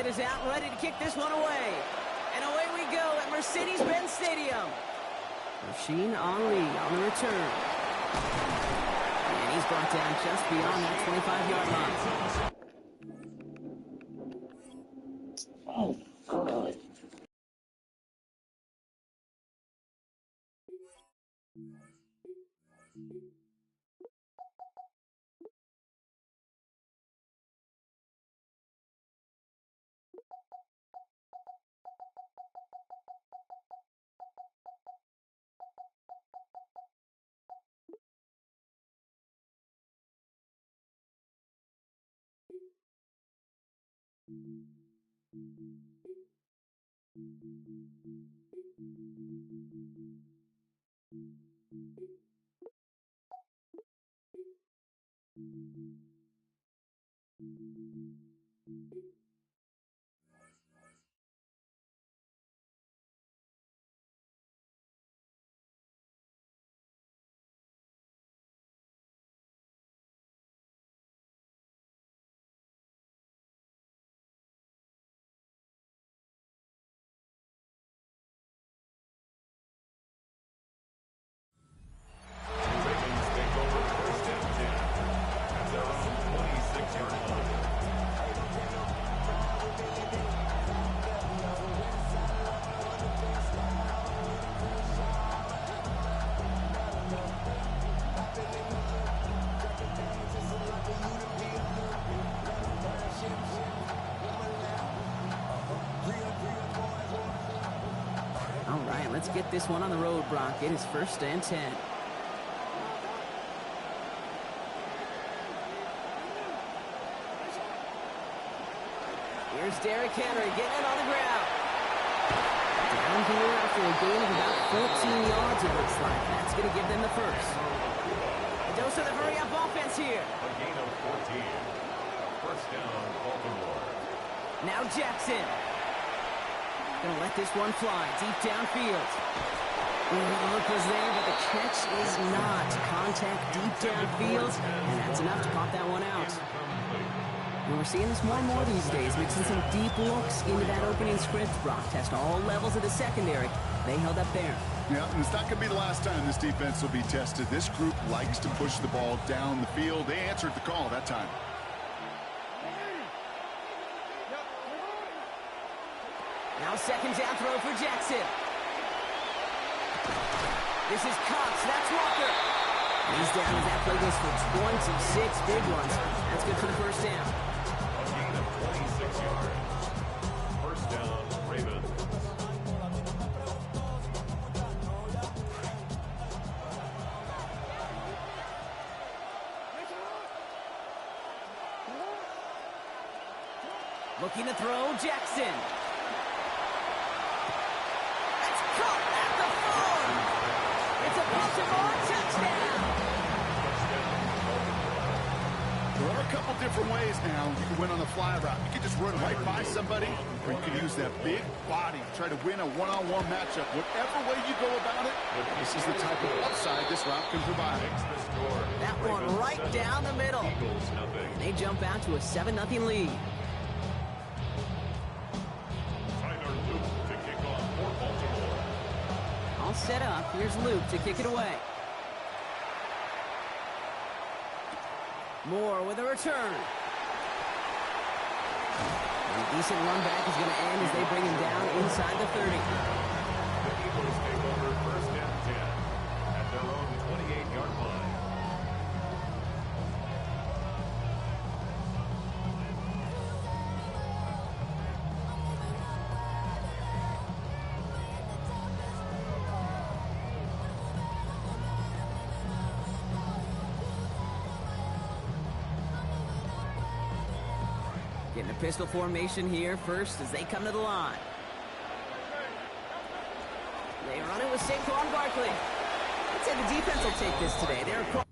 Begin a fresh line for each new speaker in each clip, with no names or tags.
get us out and ready to kick this one away. And away we go at Mercedes-Benz Stadium. Rasheen Ali on the return. And he's brought down just beyond that 25-yard line.
Oh, God.
All right, let's get this one on the road, Brock. It is 1st and 10. Here's Derrick Henry getting it on the ground. Down here after a gain of about 14 yards, it looks like. That's going to give them the first. A dose of the hurry-up offense here.
A gain of 14. First down, Baltimore.
Now Jackson. Gonna let this one fly deep downfield. The look was there, but the catch is not. Contact deep downfield, and that's enough to pop that one out. And we're seeing this more and more these days, mixing some deep looks into that opening script. Brock test all levels of the secondary. They held up there.
Yeah, and it's not going to be the last time this defense will be tested. This group likes to push the ball down the field. They answered the call that time.
Now 2nd down throw for Jackson. This is Cox. That's Walker. He's down as that play goes for 26 big ones. That's good for the first down.
A gain of 26 yards. First down, Ravens.
Looking to throw, Jackson. That's caught at the 4. It's a Baltimore touchdown.
There are a couple different ways now you can win on the fly route. You can just run right by somebody, or you can use that big body to try to win a one-on-one matchup. Whatever way you go about it, this is the type of upside this route can provide.
That one right down the middle. And they jump out to a 7-0 lead.
Tyler Luke to kick off for Baltimore.
All set up. Here's Luke to kick it away. Moore with a return. A decent run back is going to end as they bring him down inside the 30.
The Eagles take over 1st and 10 at their own 28-yard line.
Getting a pistol formation here first as they come to the line. They run it with Saquon Barkley. I'd say the defense will take this today. They're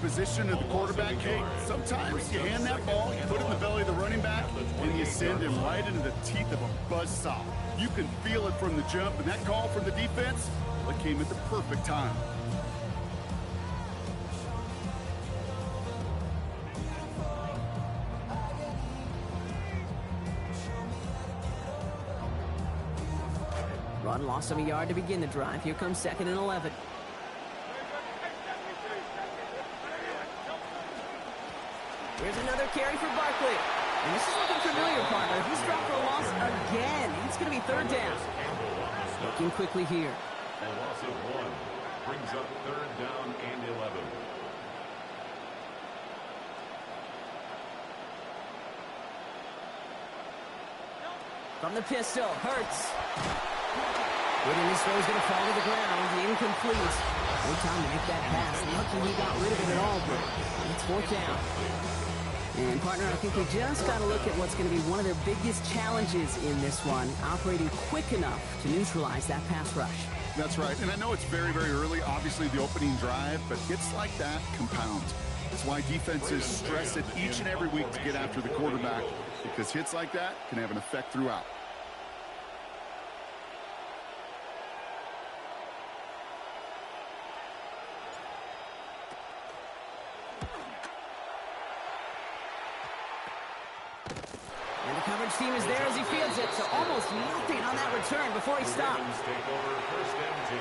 position of the quarterback, Kate, sometimes you hand that ball, you put it in the belly of the running back, and you send him right into the teeth of a buzzsaw. You can feel it from the jump, and that call from the defense, well, it came at the perfect time.
Run loss of a yard to begin the drive. Here comes 2nd and 11. Here's another carry for Barkley. And this is looking familiar, partner. He's dropped for a loss again. It's going to be 3rd down. Looking quickly here.
A loss of 1 brings up 3rd down and 11.
From the pistol, Hurts. Getting this throw is going to fall to the ground. Incomplete. No time to make that pass. Lucky he got rid of it at all, but it's 4th down. And, partner, I think we just got to look at what's going to be one of their biggest challenges in this one, operating quick enough to neutralize that pass rush.
That's right, and I know it's very, very early, obviously the opening drive, but hits like that compound. That's why defenses stress it each and every week to get after the quarterback, because hits like that can have an effect throughout.
Team is there as he fields it, so almost nothing on that return before he stopped.
Ravens take over 1st and 10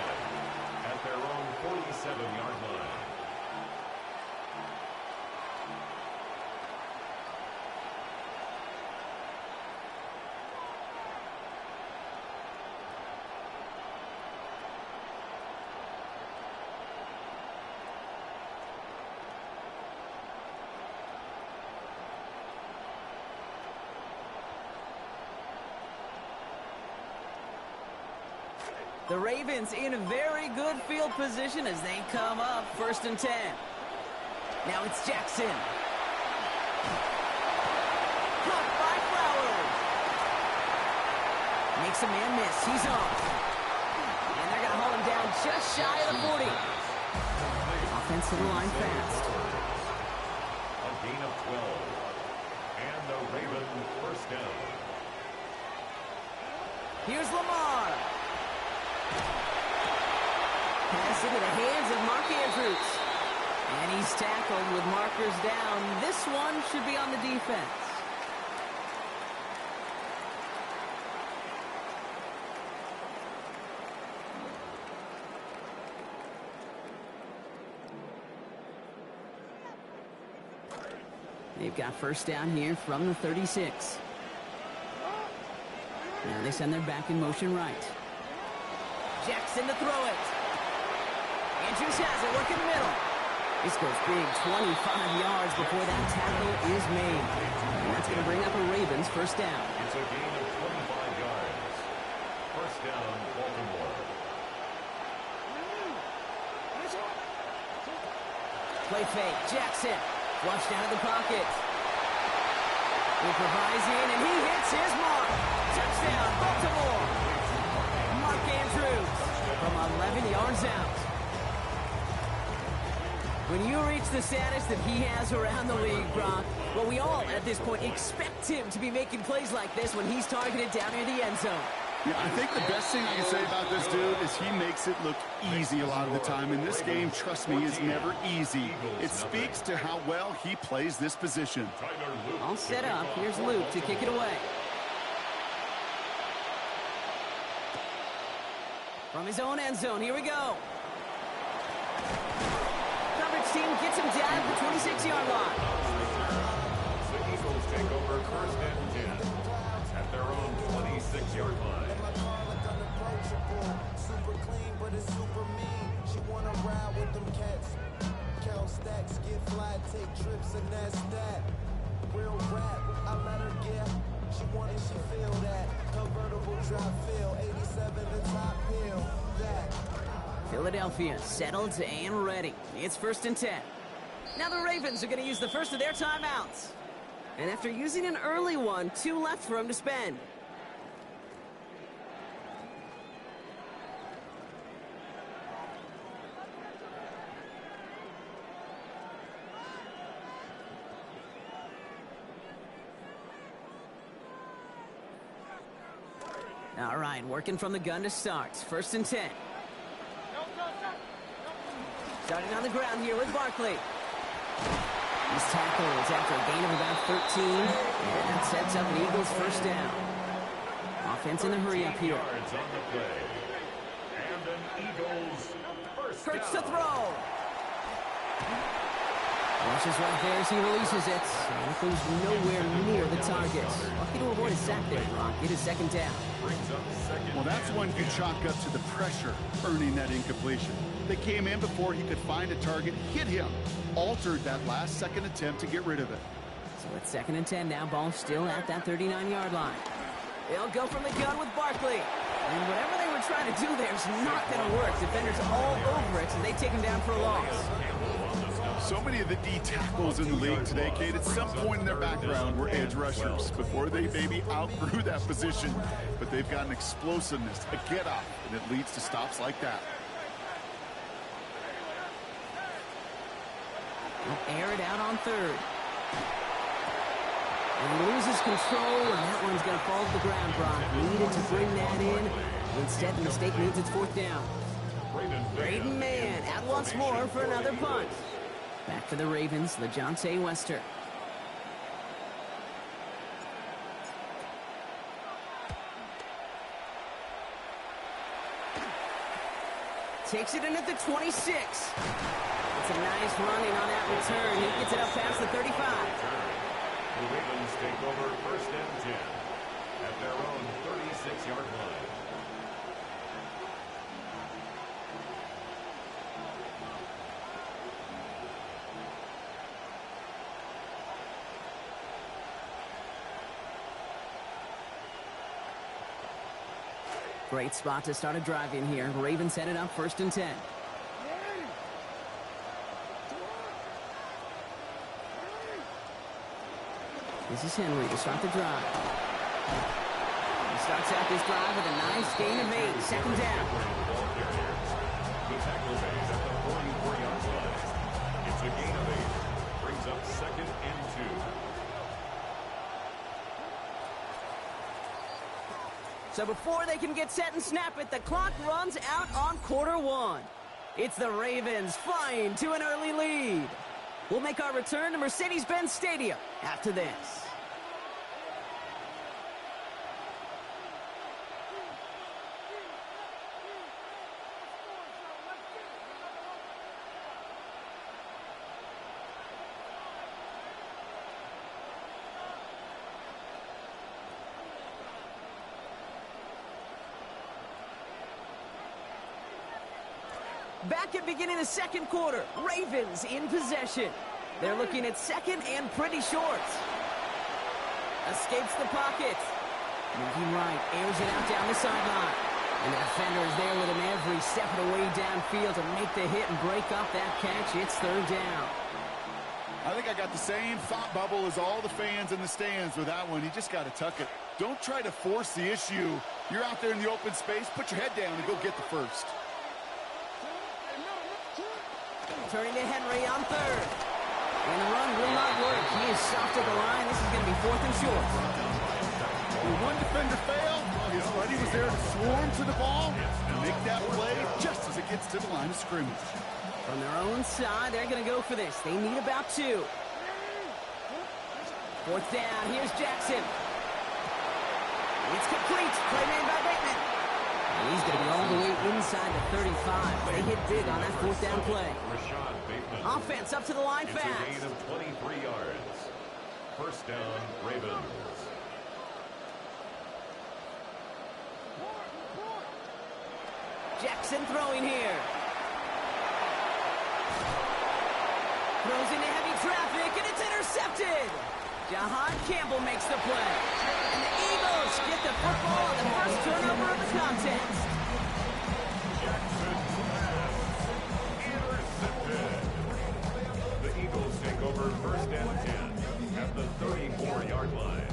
at their own 47-yard line.
The Ravens in a very good field position as they come up 1st and 10. Now it's Jackson. Caught by Flowers. Makes a man miss. He's off. And they're going to haul him down just shy of the 40. Offensive line fast.
A gain of 12. And the Ravens 1st down.
Here's Lamar. Pass into the hands of Mark Andrews. And he's tackled with markers down. This one should be on the defense. They've got 1st down here from the 36. Now they send their back in motion right. Jackson to throw it. Andrews has it, work in the middle. This goes big, 25 yards before that tackle is made. And that's going to bring up a Ravens 1st down.
It's a gain of 25 yards. 1st down, Baltimore.
Play fake, Jackson. Flushed out of the pocket. Improvising, and he hits his mark. Touchdown, Baltimore. Mark Andrews from 11 yards out. When you reach the status that he has around the league, Brock, well, we all at this point expect him to be making plays like this when he's targeted down near the end zone.
Yeah, I think the best thing I can say about this dude is he makes it look easy a lot of the time. And this game, trust me, is never easy. It speaks to how well he plays this position.
All set up. Here's Luke to kick it away. From his own end zone, here we go. Coverage team gets him down at the 26-yard line.
The Eagles take over 1st and 10 at their own 26-yard line.
Super clean, but it's super mean. She wanna ride with them cats. Count stacks, get fly, take trips, and that's that. Real rap, I let her get. She wanted, she feel that. Convertible drop feel, 87 the top hill. That.
Philadelphia settled and ready. It's 1st and 10. Now the Ravens are going to use the first of their timeouts. And after using an early one, 2 left for him to spend. All right, working from the gun to start. 1st and 10. Starting on the ground here with Barkley. He's tackled after a gain of about 13. And that sets up an Eagles 1st down. Offense in a hurry up here. Hurts to throw. Rushes right there as he releases it. And it goes nowhere near the target. Lucky to avoid a sack there, Brock. It is 2nd down.
Well, that's one you chalk up to the pressure earning that incompletion. They came in before he could find a target, hit him, altered that last second attempt to get rid of it.
So it's 2nd and 10 now. Ball still at that 39-yard line. They'll go from the gun with Barkley. And whatever they were trying to do there is not going to work. Defenders all over it, so they take him down for a loss.
So many of the D tackles in the league today, Kate, at some point in their background were edge rushers before they maybe outgrew that position. But they've got an explosiveness, a get-off, and it leads to stops like that.
They'll air it out on 3rd. And he loses control, and that one's going to fall to the ground, Brock. Needed to bring that in. Instead, the mistake means it's 4th down. Braden Mann out once more for another punt. Back for the Ravens, LeJohntay Wester. Takes it in at the 26. It's a nice running on that return. He gets it up past the 35.
The Ravens take over 1st and 10 at their own 36-yard line.
Great spot to start a drive in here. Ravens headed up 1st and 10. This is Henry to start the drive. He starts out this drive with a nice gain of 8. 2nd down.
The tackle made at the 44-yard line. It's a gain of 8. Brings up 2nd and 2.
So before they can get set and snap it, the clock runs out on Q1. It's the Ravens flying to an early lead. We'll make our return to Mercedes-Benz Stadium after this. Back at beginning of 2nd quarter, Ravens in possession. They're looking at 2nd and pretty short. Escapes the pocket. Moving right, airs it out down the sideline. And the defender is there with him every step of the way downfield to make the hit and break up that catch. It's 3rd down.
I think I got the same thought bubble as all the fans in the stands with that one. You just got to tuck it. Don't try to force the issue. You're out there in the open space. Put your head down and go get the first.
Turning to Henry on 3rd. And the run will not work. He is soft at the line. This is going to be 4th and short.
When one defender failed, his buddy was there to swarm to the ball and make that play just as it gets to the line of scrimmage.
From their own side, they're going to go for this. They need about 2. 4th down. Here's Jackson. It's complete. Play made by Bateman. And he's going to be all the way inside the 35. They hit big on that 4th down play. Offense up to the line fast.
It's a gain of 23 yards. 1st down, Ravens.
Jackson throwing here. Throws into heavy traffic, and it's intercepted. Jahan Campbell makes the play. And the Eagles get the football on the first turnover of the contest.
The Eagles take over 1st and 10 at the 34-yard line.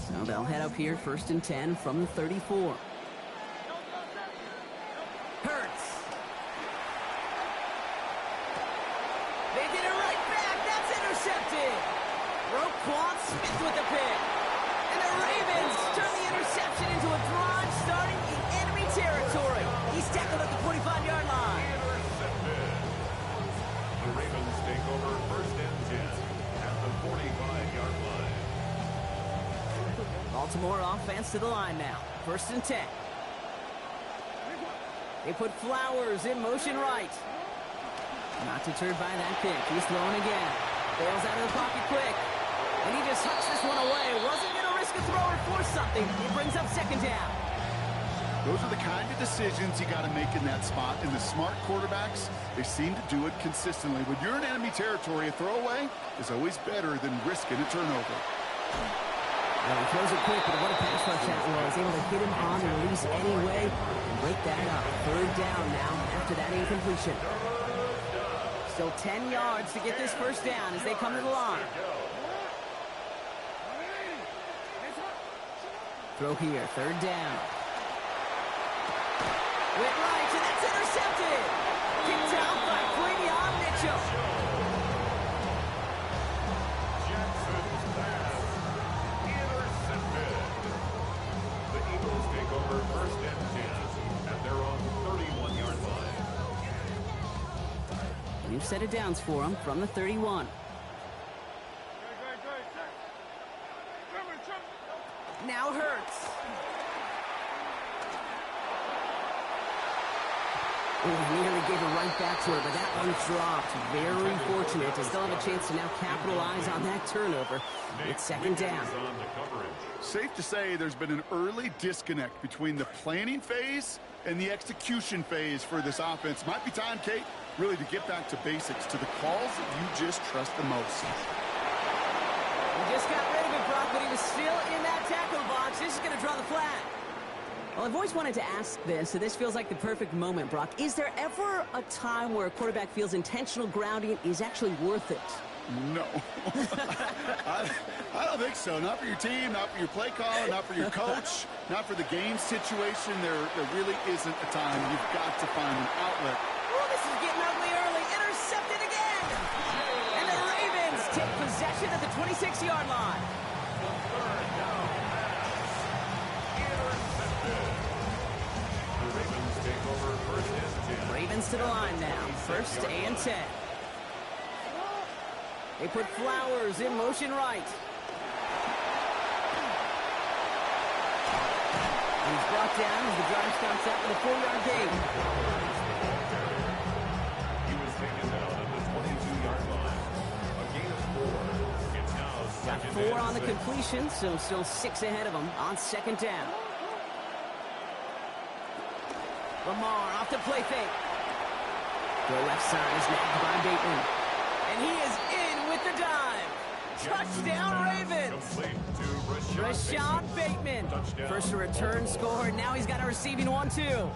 So they'll head up here 1st and 10 from the 34. Hurts. They get it right back. That's intercepted. Roquan Smith with the pick. And the Ravens turn the interception into a drive starting in enemy territory. He's tackled at the 45-yard line.
Intercepted. The Ravens take over first and 10 at the 45-yard line.
Baltimore offense to the line now. First and 10. They put Flowers in motion right. Not deterred by that pick. He's throwing again. Bails out of the pocket quick. And he just hucks this one away. Wasn't going to risk a throw or force something. It brings up second down.
Those are the kind of decisions you got to make in that spot. And the smart quarterbacks, they seem to do it consistently. When you're in enemy territory, a throwaway is always better than risking a turnover.
Well, he throws it quick, but what a pass rush that was. Able to hit him on the release anyway and break that up. Third down now after that incompletion. Still 10 yards to get this first down as they come to the line. Throw here, third down. Went right, and that's intercepted. Kicked out by Quinion Mitchell.
Jackson's pass. Intercepted. The Eagles take over first and 10 at their own 31-yard line.
New set of downs for him from the 31. Now Hurts. Oh, he nearly gave it right back to her, but that one dropped. Very fortunate to still have a chance to now capitalize on that turnover. It's second down.
On the coverage.
Safe to say there's been an early disconnect between the planning phase and the execution phase for this offense. Might be time, Kate, really to get back to basics, to the calls that you just trust the most.
He just got rid of it, Brock, but he was still in that tackle box. This is going to draw the flag. Well, I've always wanted to ask this, so this feels like the perfect moment, Brock. Is there ever a time where a quarterback feels intentional grounding is actually worth it?
No. I don't think so. Not for your team, not for your play caller, not for your coach, not for the game situation. There really isn't a time. You've got to find an outlet.
Oh, this is getting ugly early. Intercepted again. And the Ravens take possession at the 26-yard line.
The Ravens take over first and 10.
Ravens to the line now. First and 10. They put Flowers in motion right. He's brought down as the drive starts out with a 4-yard gain.
He was taken down at the 22-yard line. A gain of 4. It's now
Got
second
4
and
on the
6.
completion, so still 6 ahead of him on second down. Lamar off the play fake. The left side is nabbed by Bateman. And he is in with the dive. Touchdown, Ravens.
Complete to
Rashad Bateman.
Touchdown.
First a return score, now he's got a receiving one, too.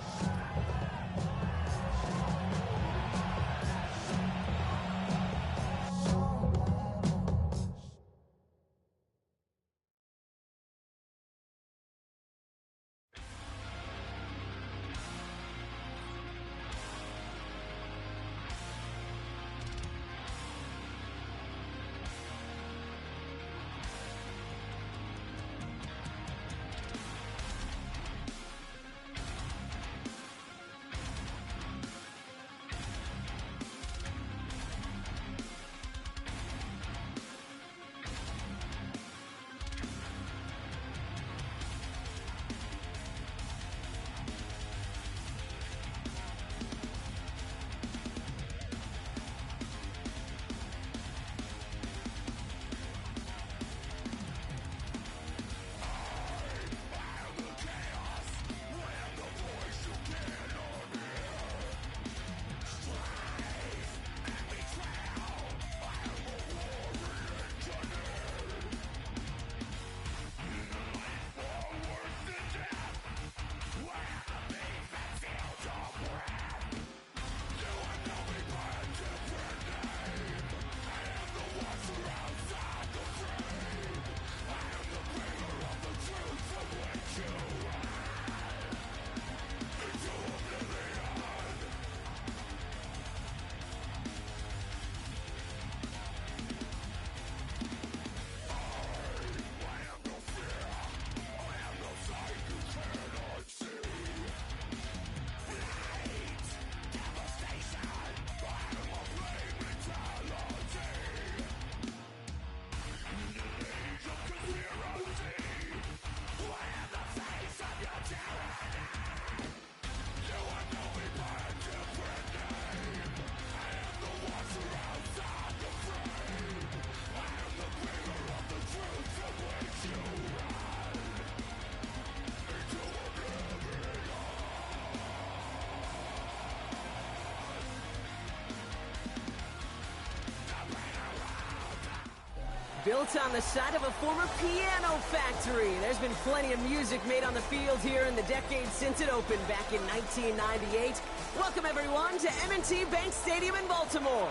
built on the side of a former piano factory. There's been plenty of music made on the field here in the decade since it opened back in 1998. Welcome, everyone, to M&T Bank Stadium in Baltimore.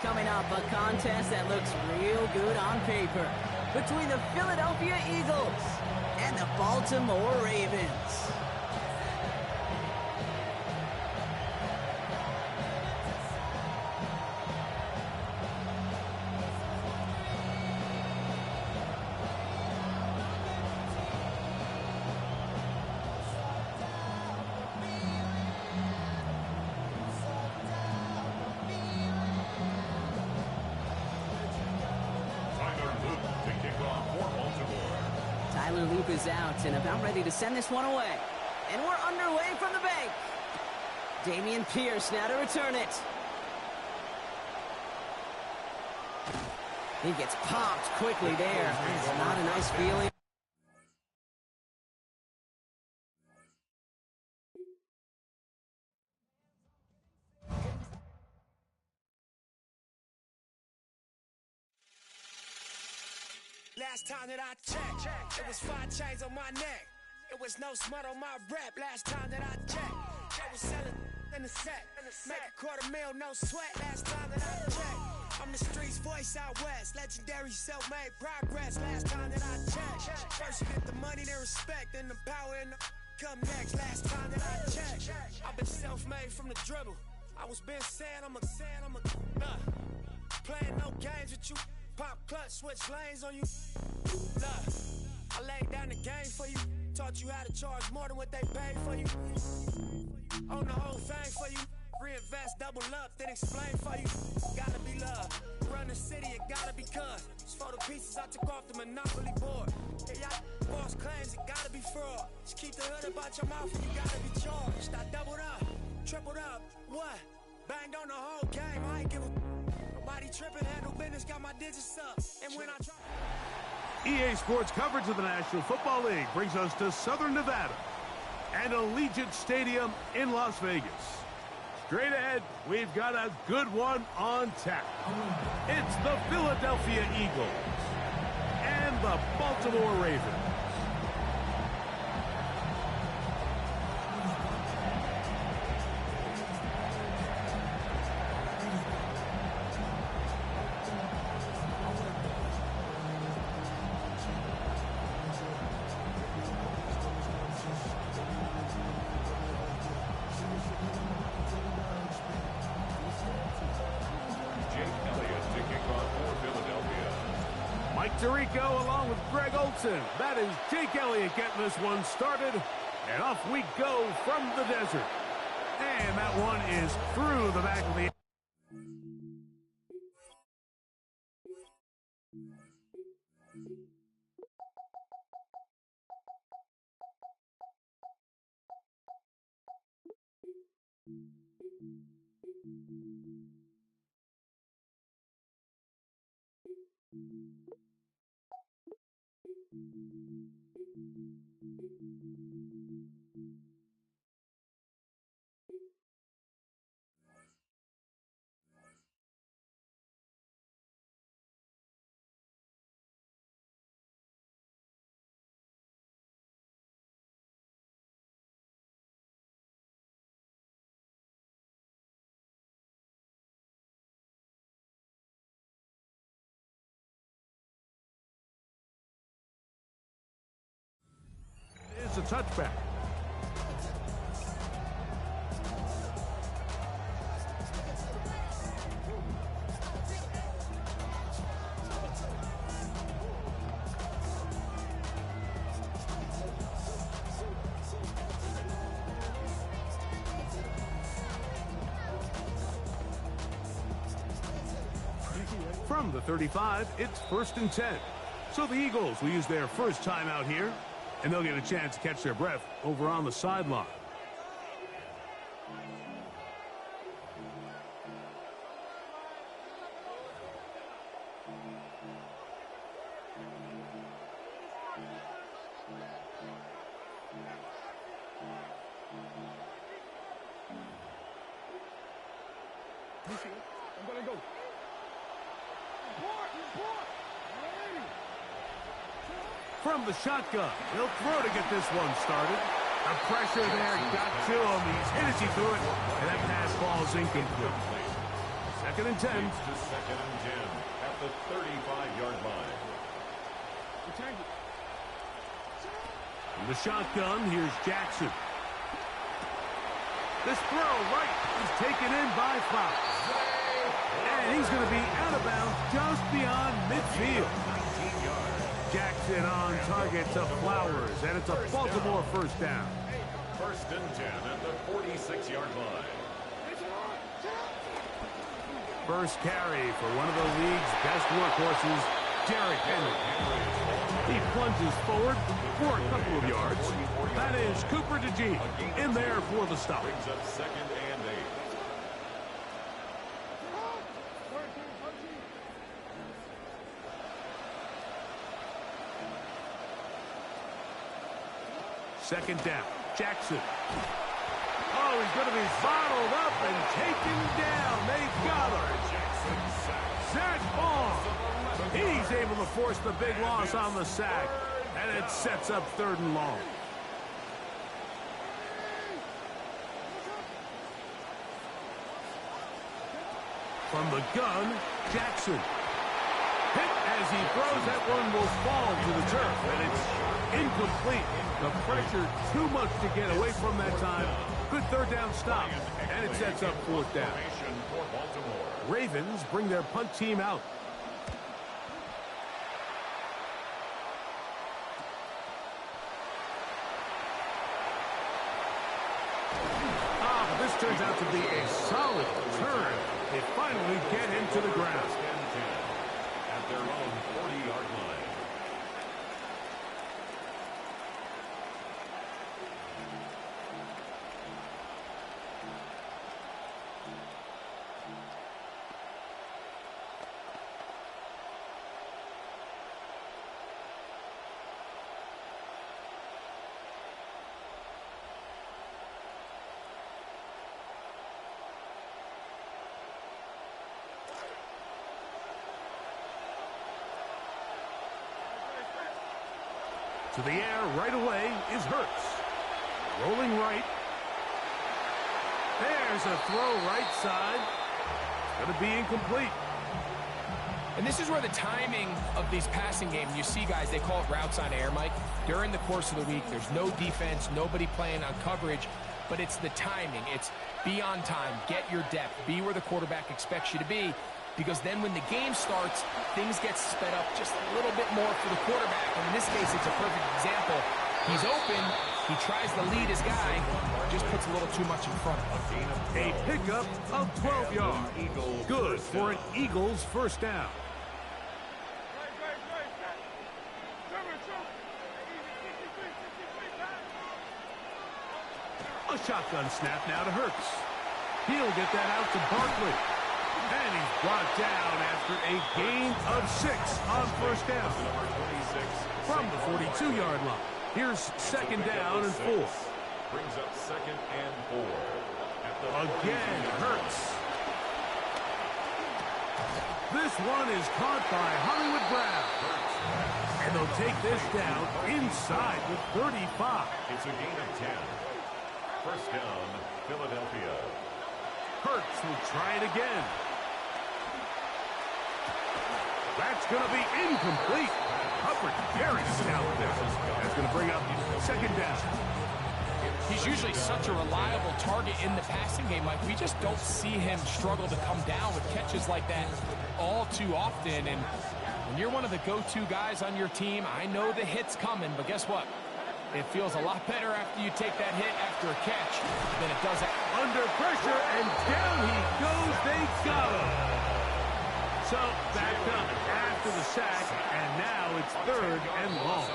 Coming up, a contest that looks real good on paper between the Philadelphia Eagles and the Baltimore Ravens. Tyler Loop is out and about ready to send this one away. And we're underway from the bank. Dameon Pierce now to return it. He gets popped quickly there. It's not a nice feeling.
Last time that I checked, it was 5 chains on my neck. It was no smut on my rep. Last time that I checked, I was selling in the set. Make $250,000, no sweat. Last time that I checked, I'm the streets voice out west. Legendary self-made progress. Last time that I checked, first you get the money, then respect, then the power and the come next. Last time that I checked, I've been self-made from the dribble. I was been saying I'm a playing no games with you. Pop clutch, switch lanes on you. Look, I laid down the game for you. Taught you how to charge more than what they paid for you. Own the whole thing for you. Reinvest, double up, then explain for you. Gotta be love. Run the city, it gotta be cuz. It's for the pieces I took off the Monopoly board. Hey, y'all false claims, it gotta be fraud. Just keep the hood about your mouth and you gotta be charged. I doubled up, tripled up, what? Banged on the whole game, I ain't give a... Nobody tripping, handle business, got my digits up. And when I drop...
EA Sports coverage of the National Football League brings us to Southern Nevada and Allegiant Stadium in Las Vegas. Straight ahead, we've got a good one on tap. It's the Philadelphia Eagles and the Baltimore Ravens. Mike Tirico along with Greg Olson. That is Jake Elliott getting this one started. And off we go from the desert. And that one is through the back of the... It's a touchback. From the 35, it's 1st and 10. So the Eagles will use their first time out here, and they'll get a chance to catch their breath over on the sideline.
I'm gonna go.
From the shotgun, he'll throw to get this one started. The pressure there got to him. He's hit as he threw it, and that pass ball's incomplete. Second and 10.
To second and 10 at the 35-yard line.
From the shotgun, here's Jackson. This throw right is taken in by Flowers. And he's going to be out of bounds just beyond midfield.
19 yards.
Jackson on target to Flowers, and it's a Baltimore first down.
First and 10 at the 46-yard line.
First carry for one of the league's best workhorses, Derrick Henry. He plunges forward for a couple of yards. That is Cooper DeJean in there for the stop.
Brings up second and 8.
Second down, Jackson. Oh, he's going to be bottled up and taken down. They've got him. Zach Baun. He's able to force the big loss on the sack, and it sets up third and long. From the gun, Jackson. Hit as he throws, that one will fall to the turf, and it's incomplete. The pressure too much to get away from that time. Good third down stop, and it sets up fourth down. Ravens bring their punt team out. This turns out to be a solid turn. They finally get him to the ground.
At their own 40-yard line.
To the air right away is Hurts. Rolling right. There's a throw right side. It's going to be incomplete.
And this is where the timing of these passing games, you see guys, they call it routes on air, Mike. During the course of the week, there's no defense, nobody playing on coverage, but it's the timing. It's be on time, get your depth, be where the quarterback expects you to be. Because then when the game starts, things get sped up just a little bit more for the quarterback. And in this case, it's a perfect example. He's open. He tries to lead his guy. Just puts a little too much in front.
A pickup of 12 yards. Good for an Eagles first down. A shotgun snap now to Hurts. He'll get that out to Barkley. And he's brought down after a gain of 6 on first down. From the 42-yard line. Here's second down and 4.
Brings up second and 4.
Again, Hurts. This one is caught by Hollywood Brown. And they'll take this down inside the 35.
It's a gain of 10. First down, Philadelphia.
Hurts will try it again. That's going to be incomplete. Hubbard very stout there. That's going to bring up second down.
He's usually such a reliable target in the passing game, Mike. We just don't see him struggle to come down with catches like that all too often. And when you're one of the go-to guys on your team, I know the hit's coming, but guess what? It feels a lot better after you take that hit after a catch than it does
under pressure, and down he goes. They got him. So back up after the sack, and now it's third and long.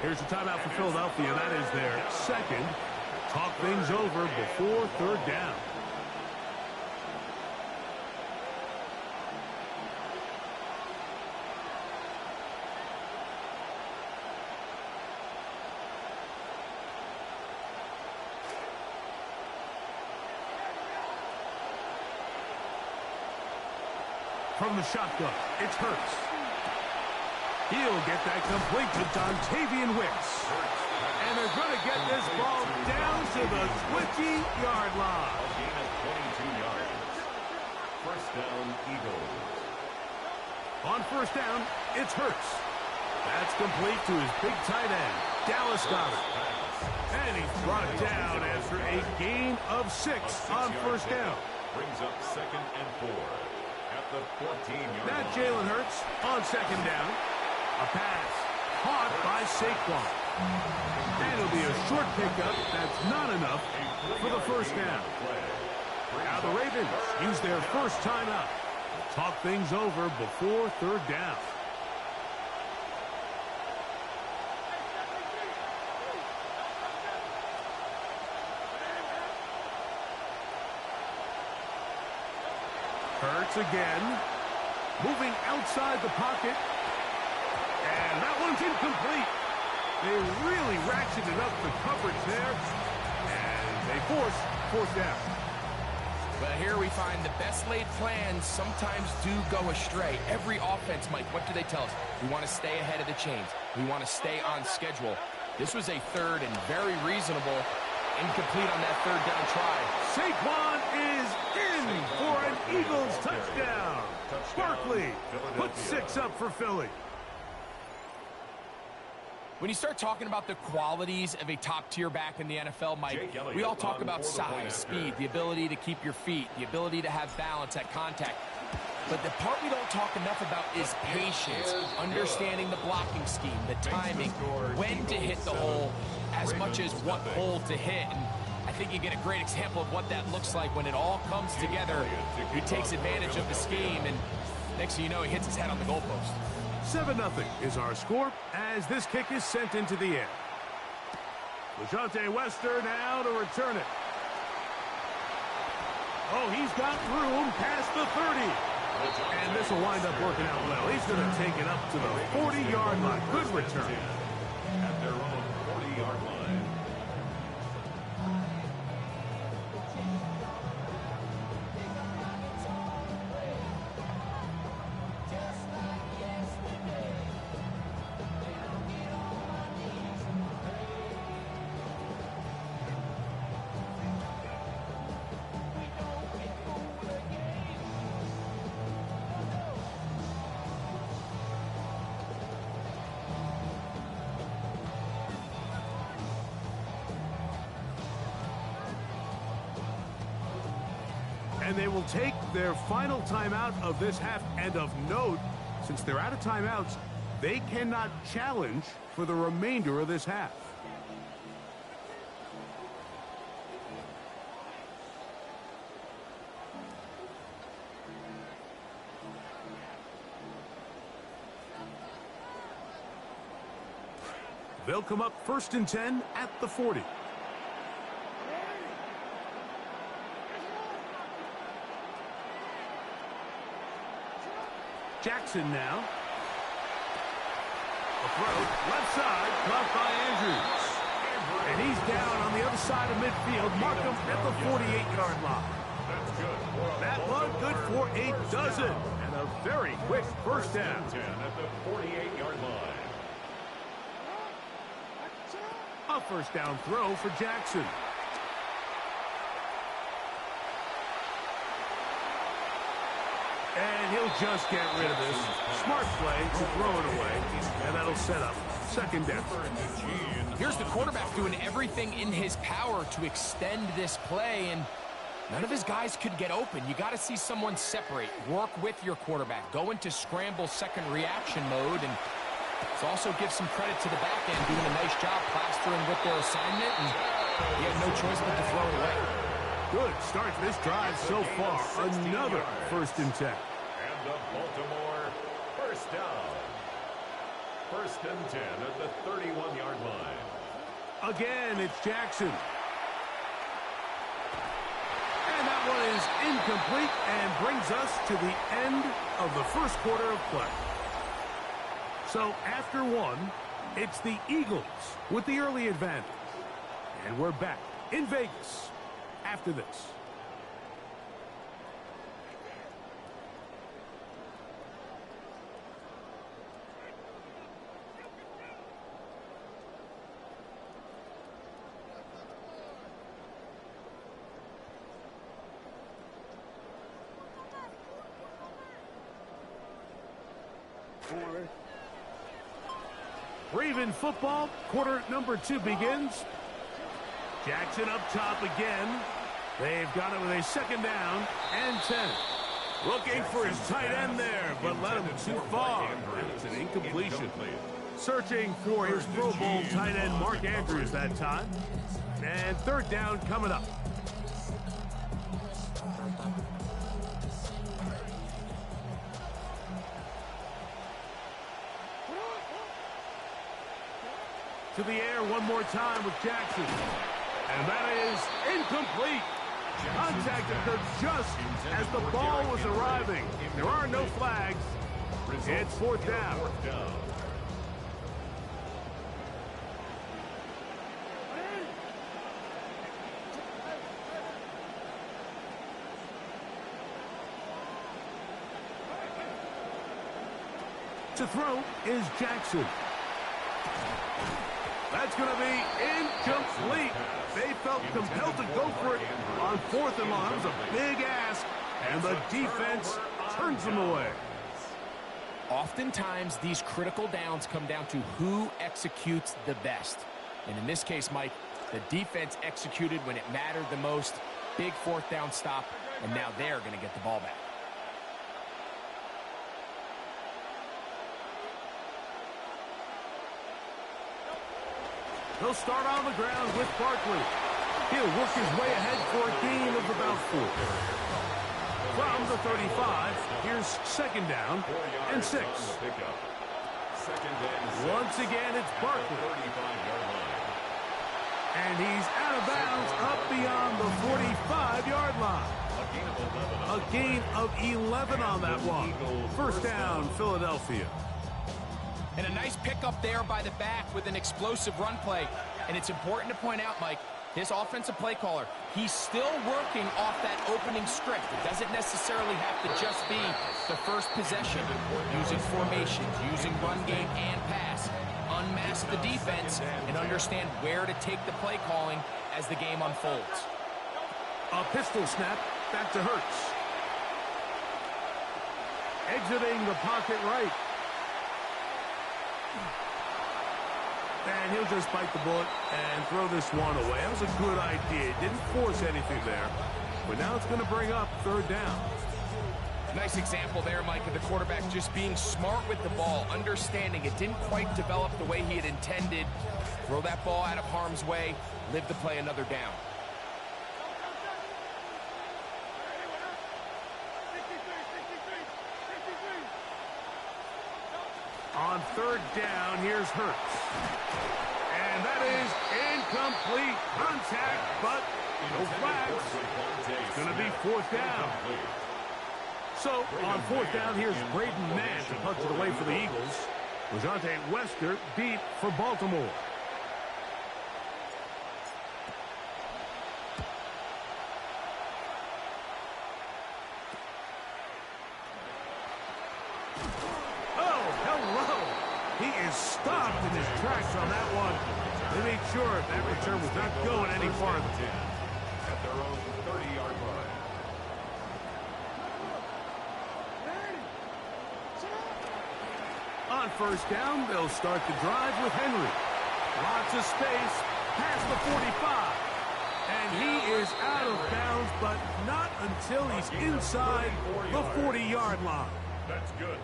Here's the timeout for Philadelphia. That is their second. Talk things over before third down. From the shotgun, it's Hurts. He'll get that complete to Dontavian Wicks. And they're going to get this ball down to the 20-yard line.
A gain of 22 yards. First down, Eagles.
On first down, it's Hurts. That's complete to his big tight end, Dallas Goedert. And he's brought down after a gain of 6 on first down.
Brings up 2nd and 4 at the 14-yard line.
Now Jalen Hurts on second down. A pass caught by Saquon. And it'll be a short pickup. That's not enough for the first down. Now the Ravens use their first timeout. Talk things over before third down. Hurts again. Moving outside the pocket. And that one's incomplete. They really ratcheted up the coverage there. And they force fourth down.
Well, here we find the best laid plans sometimes do go astray. Every offense, Mike, what do they tell us? We want to stay ahead of the chains. We want to stay on schedule. This was a third and very reasonable. Incomplete on that third down try.
Saquon is in for an Eagles touchdown. Barkley puts 6 up for Philly.
When you start talking about the qualities of a top-tier back in the NFL, Mike, we all talk about size, speed, the ability to keep your feet, the ability to have balance at contact. But the part we don't talk enough about is patience, understanding the blocking scheme, the timing, when to hit the hole, as much as what hole to hit. And I think you get a great example of what that looks like when it all comes together. He takes advantage of the scheme, and next thing you know, he hits his head on the goalpost.
7-0 is our score as this kick is sent into the air. LeJohntay Wester now to return it. Oh, he's got room past the 30. And this will wind up working out well. He's going to take it up to the 40-yard line. Good return.
At their own 40-yard line.
And they will take their final timeout of this half. And of note, since they're out of timeouts, they cannot challenge for the remainder of this half. They'll come up 1st and 10 at the 40. Jackson now. A throw, left side, caught by Andrews. And he's down on the other side of midfield. Markham at the 48-yard line. That one good for a dozen. And a very quick first down.
10 at the 48-yard line.
A first down throw for Jackson. And he'll just get rid of this. Smart play to throw it away. And that'll set up 2nd down.
Here's the quarterback doing everything in his power to extend this play, and none of his guys could get open. You got to see someone separate, work with your quarterback, go into scramble second reaction mode, and also give some credit to the back end doing a nice job plastering with their assignment, and he had no choice but to throw it away.
Good start to this drive so far. Another 1st and 10.
And the Baltimore first down. 1st and 10 at the 31-yard line.
Again, it's Jackson. And that one is incomplete and brings us to the end of the first quarter of play. So after one, it's the Eagles with the early advantage. And we're back in Vegas after this. Raven football, quarter number 2 begins. Jackson up top again. They've got it with a second down and 10. Looking for his tight end there, but led him too far. It's an incompletion. Searching for his Pro Bowl tight end, Mark Andrews, that time. And third down coming up. To the air one more time with Jackson. And that is incomplete. Contact occurred just as the ball was arriving. There are no flags. It's fourth down. To throw is Jackson. That's going to be incomplete. They felt compelled to go for it on 4th and long. That was a big ask, and the defense turns them away.
Oftentimes, these critical downs come down to who executes the best. And in this case, Mike, the defense executed when it mattered the most. Big 4th down stop, and now they're going to get the ball back.
He'll start on the ground with Barkley. He'll work his way ahead for a gain of about 4. From the 35, here's second down and 6. Once again, it's Barkley. And he's out of bounds up beyond the 45-yard line. A gain of 11 on that one. First down, Philadelphia.
And a nice pickup there by the back with an explosive run play. And it's important to point out, Mike, this offensive play caller, he's still working off that opening script. It doesn't necessarily have to just be the first possession. Using formations, using run game and pass. Unmask the defense and understand where to take the play calling as the game unfolds.
A pistol snap back to Hurts. Exiting the pocket right. And he'll just bite the bullet and throw this one away. That was a good idea. Didn't force anything there. But now it's going to bring up third down.
Nice example there, Mike, of the quarterback just being smart with the ball, understanding it didn't quite develop the way he had intended. Throw that ball out of harm's way, live to play another down.
On third down, here's Hurts. And that is incomplete. Contact, but no flags. It's going to be fourth down. So, on fourth down, here's Braden Mann to punch it away for the Eagles. Rajante Wester deep for Baltimore. Stopped in his tracks on that one. They made sure that return was not going any farther.
At their own 30-yard line.
On first down, they'll start the drive with Henry. Lots of space past the 45. And he is out of bounds, but not until he's inside the 40-yard line.
That's good.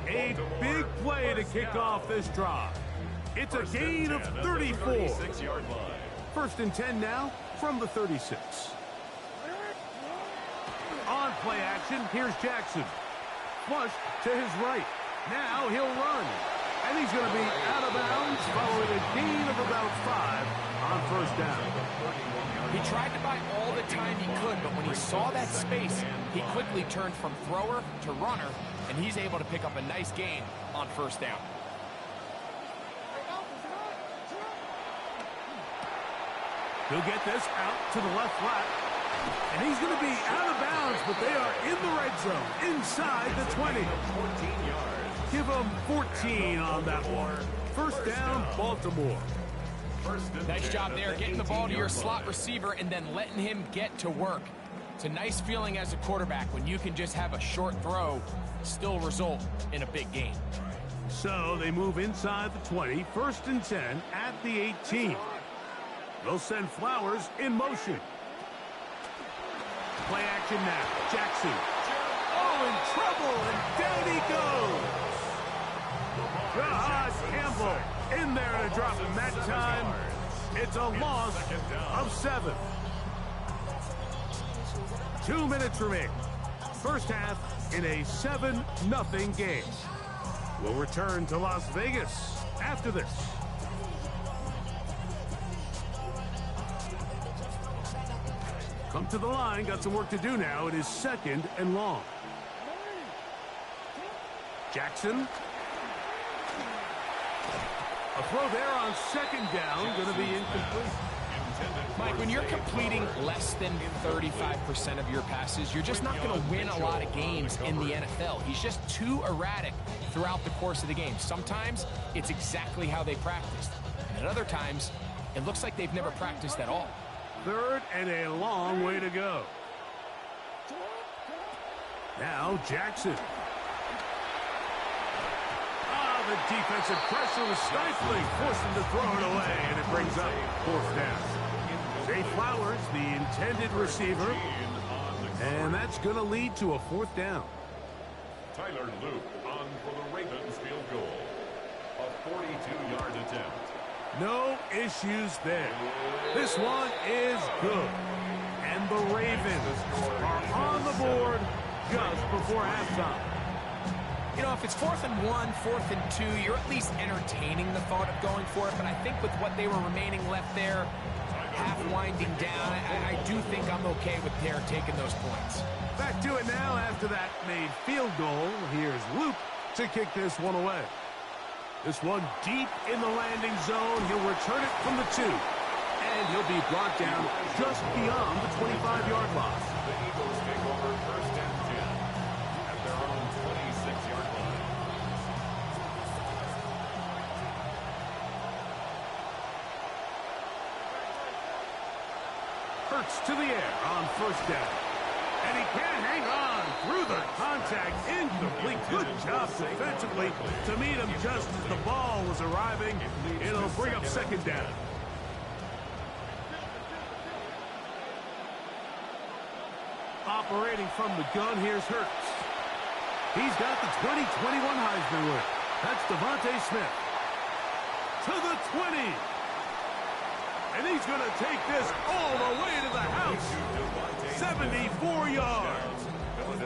A big play to kick off this drive. It's a gain of 34. First and 10 now from the 36. On play action, here's Jackson. Flush to his right. Now he'll run. And he's going to be out of bounds following a gain of about 5 on first down.
He tried to buy all the time he could, but when he saw that space, he quickly turned from thrower to runner, and he's able to pick up a nice gain on first down.
He'll get this out to the left flat. And he's going to be out of bounds, but they are in the red zone, inside the 20.
14 yards.
Give them 14 on that one. First down, Baltimore.
Nice job there, getting the ball to your slot receiver and then letting him get to work. It's a nice feeling as a quarterback when you can just have a short throw still result in a big gain.
So they move inside the 20, 1st and 10 at the 18. They'll send Flowers in motion. Play action now. Jackson. Oh, in trouble, and down he goes. God, Campbell in there to drop him that time. It's a loss of 7. 2 minutes remain. First half in a 7-0 game. We'll return to Las Vegas after this. Come to the line, got some work to do now. It is 2nd and long. Jackson. A throw there on 2nd down, going to be incomplete.
Mike, when you're completing less than 35% of your passes, you're just not going to win a lot of games in the NFL. He's just too erratic throughout the course of the game. Sometimes it's exactly how they practiced. And at other times, it looks like they've never practiced at all.
3rd and a long way to go. Now Jackson. The defensive pressure was stifling, forced him to throw it away, and it brings up 4th down. Zay Flowers, the intended receiver, and that's going to lead to a 4th down.
Tyler Luke on for the Ravens field goal. A 42-yard attempt.
No issues there. This one is good. And the Ravens are on the board just before halftime.
You know, if it's 4th and 1, 4th and 2, you're at least entertaining the thought of going for it. But I think with what they were remaining left there, half winding down, I do think I'm okay with their taking those points.
Back to it now after that made field goal. Here's Luke to kick this one away. This one deep in the landing zone. He'll return it from the 2. And he'll be brought down just beyond the 25-yard line.
The Eagles take over 1st and 10 at their own 26-yard line.
Hurts to the air on 1st down. And he can't hang on through the contact. Incomplete. Good job defensively to meet him just as the ball was arriving. It'll bring up 2nd down. Operating from the gun, here's Hurts. He's got the 2021 Heisman winner. That's Devontae Smith. To the 20. And he's going to take this all the way to the house. 74 yards.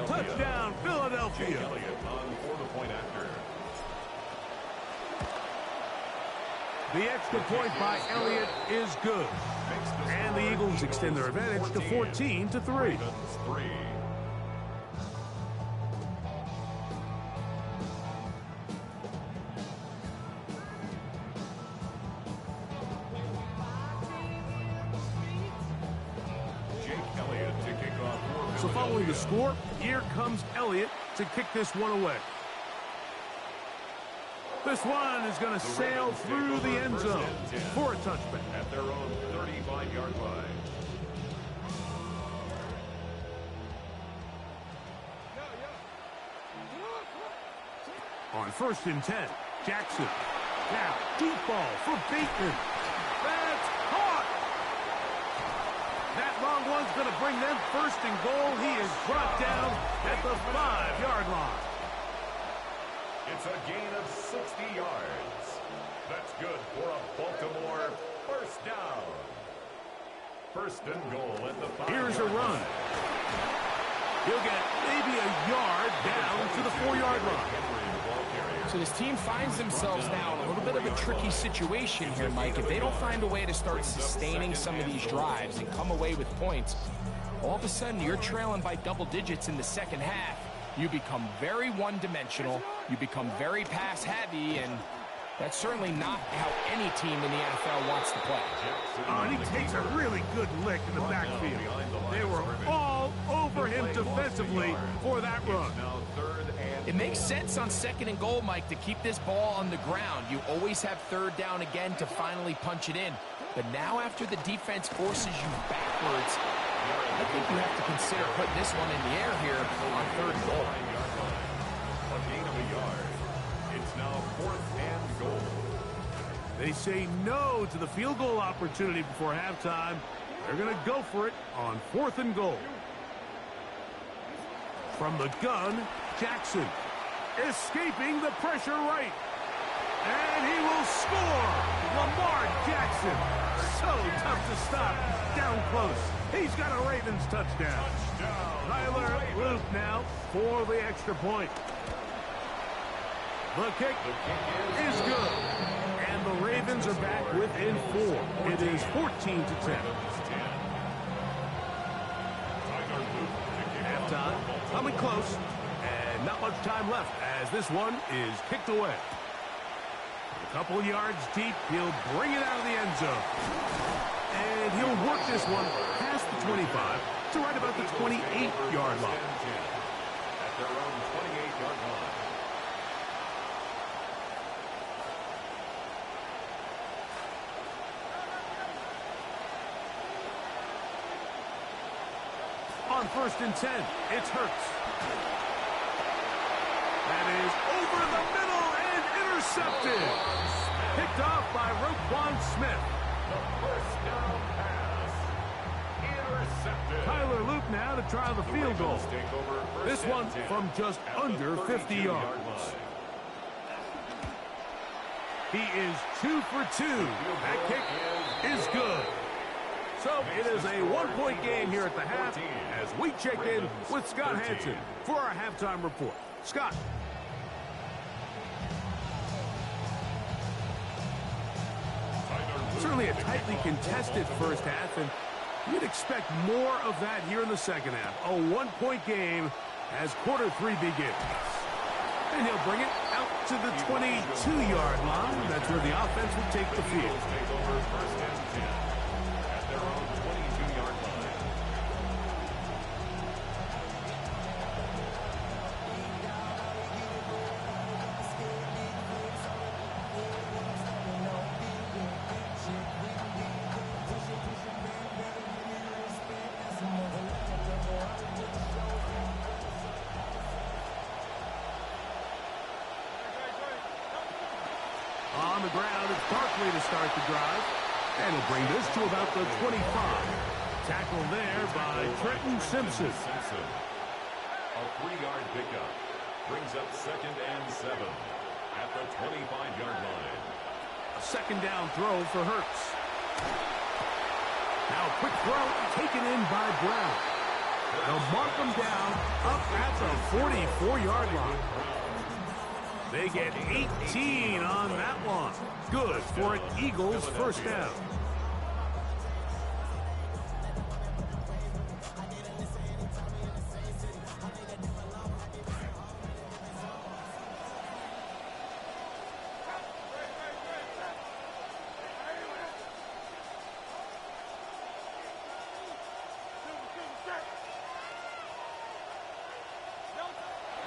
Touchdown, Philadelphia.
On for the point after.
The extra point by Elliott is good. And the Eagles extend their advantage to 14-3. So following the score, here comes Elliott to kick this one away. This one is going to sail through the end zone for a touchback.
At their own 35-yard line.
On 1st and 10, Jackson. Now, deep ball for Bateman. That's caught. That long one's going to bring them 1st and goal. He is brought down at the 5-yard line.
It's a gain of 60 yards. That's good for a Baltimore 1st down. 1st and goal at the 5-yard line.
Here's a run. He'll get maybe a yard down to the 4-yard line.
So this team finds themselves now in a little bit of a tricky situation here, Mike. If they don't find a way to start sustaining some of these drives and come away with points, all of a sudden you're trailing by double digits in the 2nd half. You become very one-dimensional, you become very pass-heavy, and that's certainly not how any team in the NFL wants to play.
And he takes a really good lick in the backfield. They were all over him defensively for that run.
It makes sense on 2nd and goal, Mike, to keep this ball on the ground. You always have 3rd down again to finally punch it in. But now after the defense forces you backwards, I think you have to consider putting this one in the air here on 3rd and goal.
A gain of a yard. It's now
They say no to the field goal opportunity before halftime. They're going to go for it on 4th and goal. From the gun, Jackson. Escaping the pressure right. And he will score! Lamar Jackson. So tough to stop. Down close. He's got a Ravens touchdown. Tyler Luke now for the extra point. The kick is good. And the Ravens are back within 4. It is 14-10. Halftime, coming close. And not much time left as this one is kicked away. A couple yards deep, he'll bring it out of the end zone. And he'll work this one past the 25 to right about the 28-yard line.
At their own 28-yard line.
On 1st and 10, it's Hurts. That is over the middle and intercepted. Picked off by Roquan Smith.
The first down pass. Intercepted.
Tyler Luke now to try the field goal. This one from just under 50 yards. He is 2 for 2. That kick is good. So it is a one-point game here at the half as we check in with Scott Hanson for our halftime report. Scott. Certainly a tightly contested first half, and you'd expect more of that here in the second half. A one-point game as quarter 3 begins. And he'll bring it out to the 22-yard line. That's where the offense will take the field.
Their own 22-yard line.
On the ground, it's Barkley to start the drive. And he'll bring this to about the 25. Tackle there by Trenton Simpson.
A 3-yard pickup. Brings up 2nd and 7 at the 25-yard line.
A second down throw for Hurts. Now a quick throw taken in by Brown. They'll mark him down up at the 44-yard line. They get 18 on that one. Good for an Eagles first down.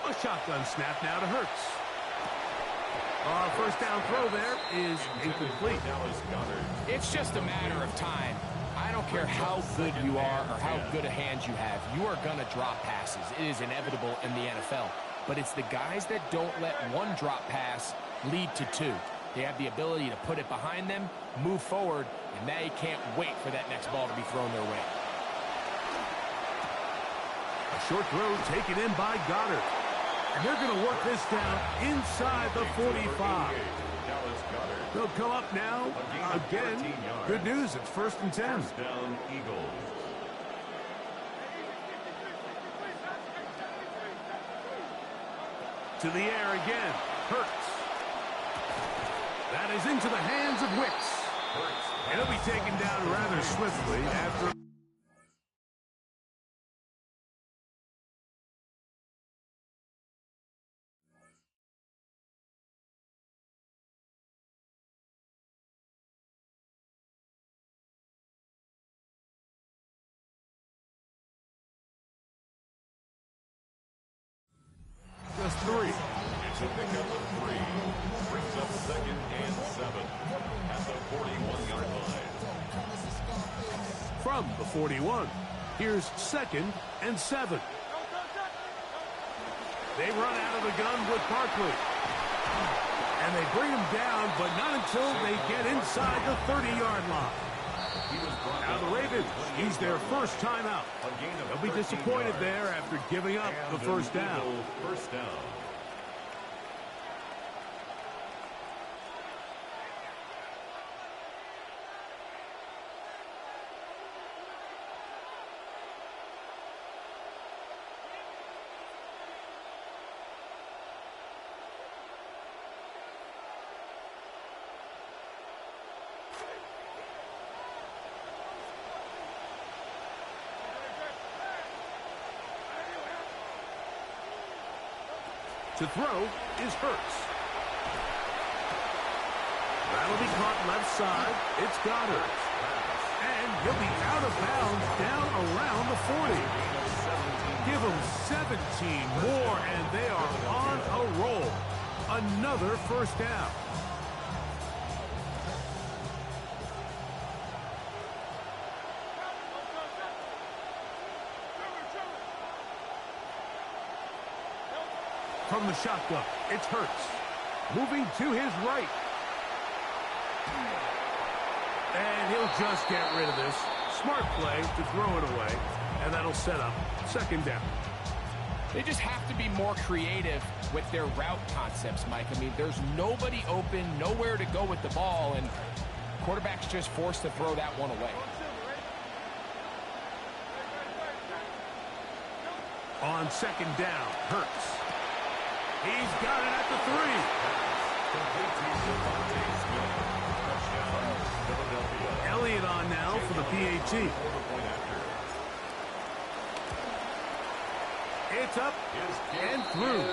A shotgun snap now to Hurts. First down throw there is incomplete.
It's just a matter of time. I don't care how good you are or how good a hand you have. You are going to drop passes. It is inevitable in the NFL. But it's the guys that don't let one drop pass lead to 2. They have the ability to put it behind them, move forward, and they can't wait for that next ball to be thrown their way.
A short throw taken in by Goddard. And they're going to work this down inside the 45. They'll come up now. Again, good news, it's 1st and 10.
First down, Eagles.
To the air again, Hurts. That is into the hands of Wicks. And he'll be taken down rather swiftly after... Just 3.
It's a pickup of 3. Brings up 2nd and 7 at the 41-yard line.
From the 41, here's 2nd and 7. They run out of the gun with Barkley. And And they bring him down, but not until they get inside the 30-yard line. Now the Ravens use their first timeout. They'll be disappointed there after giving up the first down. To throw is Hurts. That'll be caught left side. It's Goddard. And he'll be out of bounds down around the 40. Give them 17 more, and they are on a roll. Another first down. From the shotgun, it's Hurts. Moving to his right. And he'll just get rid of this. Smart play to throw it away. And that'll set up second down.
They just have to be more creative with their route concepts, Mike. I mean, there's nobody open, nowhere to go with the ball, and quarterback's just forced to throw that one away.
On second down, Hurts. He's got it at the 3. Elliott on now for the PAT. It's up and through.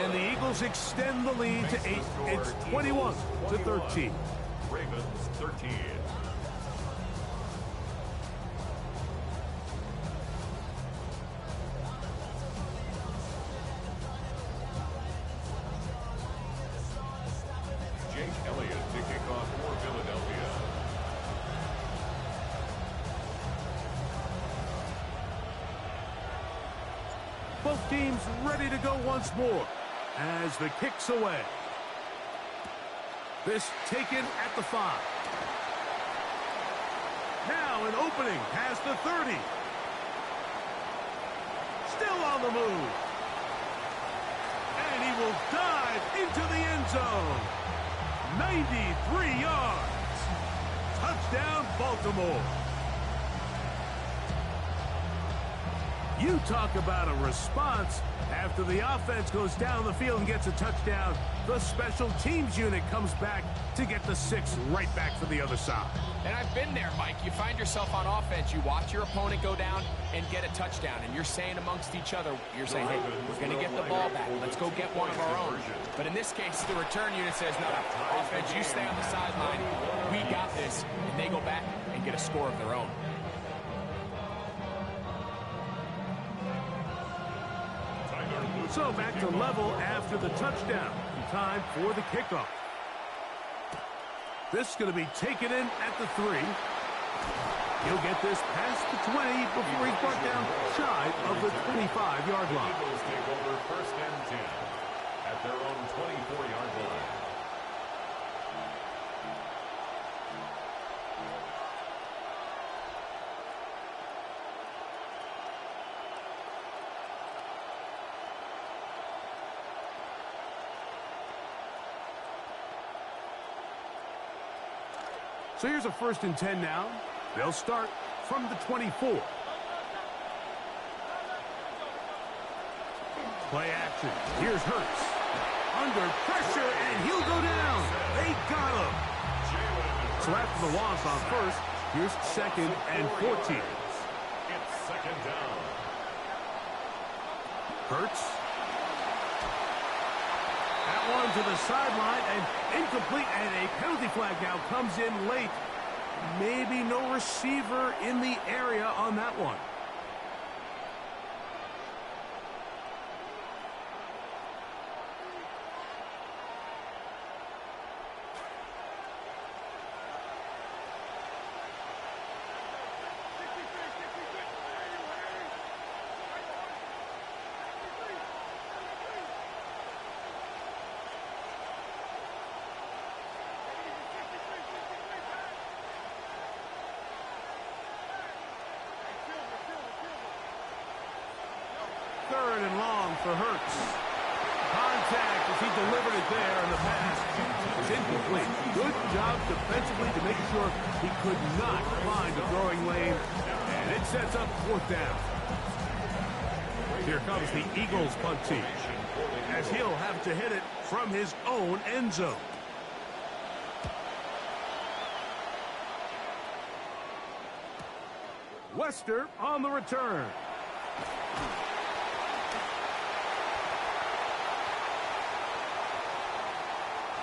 And the Eagles extend the lead to 8. It's 21-13.
Ravens 13.
Both teams ready to go once more as the kick's away. This taken at the 5. Now an opening past the 30. Still on the move. And he will dive into the end zone. 93 yards. Touchdown, Baltimore. You talk about a response. After the offense goes down the field and gets a touchdown, the special teams unit comes back to get the 6 right back for the other side.
And I've been there, Mike. You find yourself on offense, you watch your opponent go down and get a touchdown, and you're saying amongst each other, you're saying, hey, we're going to get the ball back. Let's go get one of our own. But in this case, the return unit says, no, offense, you stay on the sideline. We got this. And they go back and get a score of their own.
So back to level after the touchdown. Time for the kickoff. This is going to be taken in at the 3. He'll get this past the 20 before he's brought down shy of the 25-yard line.
Eagles take over first and 10 at their own 24-yard line.
So here's a first and 10 now. They'll start from the 24. Play action. Here's Hurts. Under pressure, and he'll go down. They got him. So after the loss on first, here's second and 14.
It's second down.
Hurts. That one to the sideline and incomplete, and a penalty flag now comes in late. Maybe no receiver in the area on that one. for Hurts. Contact as he delivered it there, and the pass was incomplete. Good job defensively to make sure he could not find a throwing lane, and it sets up 4th down. Here comes the Eagles punt team, as he'll have to hit it from his own end zone. Wester on the return.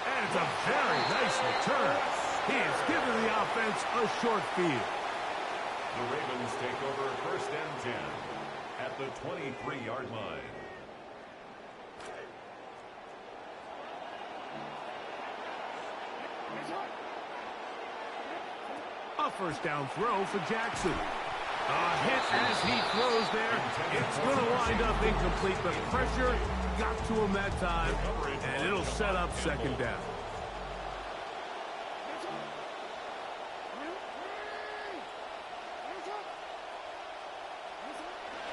And it's a very nice return. He has given the offense a short field.
The Ravens take over 1st and 10 at the 23-yard line.
A 1st down throw for Jackson. A hit as he throws there. It's going to wind up incomplete, but pressure got to him that time, and it'll set up 2nd down.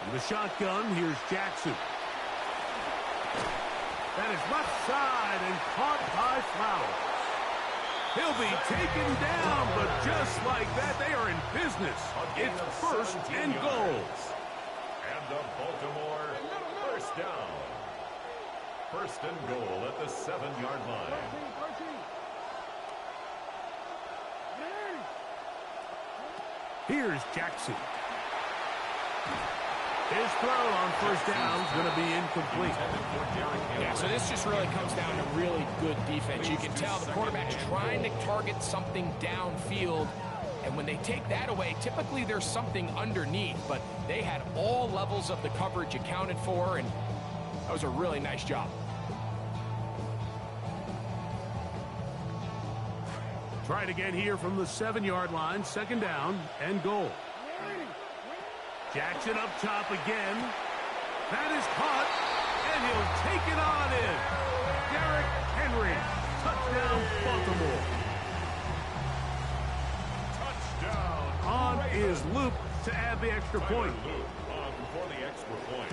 From the shotgun, here's Jackson. That is left side and caught by Flowers. He'll be taken down, but just like that, they are in business. It's 1st and goal.
And the Baltimore 1st down. 1st and goal at the 7-yard line.
Here's Jackson. His throw on 1st down is going to be incomplete.
Yeah, so this just really comes down to really good defense. You can tell the quarterback's trying to target something downfield, and when they take that away, typically there's something underneath, but they had all levels of the coverage accounted for, and that was a really nice job.
Try it again here from the 7-yard line, 2nd down and goal. Jackson up top again. That is caught, and he'll take it on in. Derrick Henry, touchdown Baltimore.
Touchdown.
On is Luke to add the extra point.
For the extra point.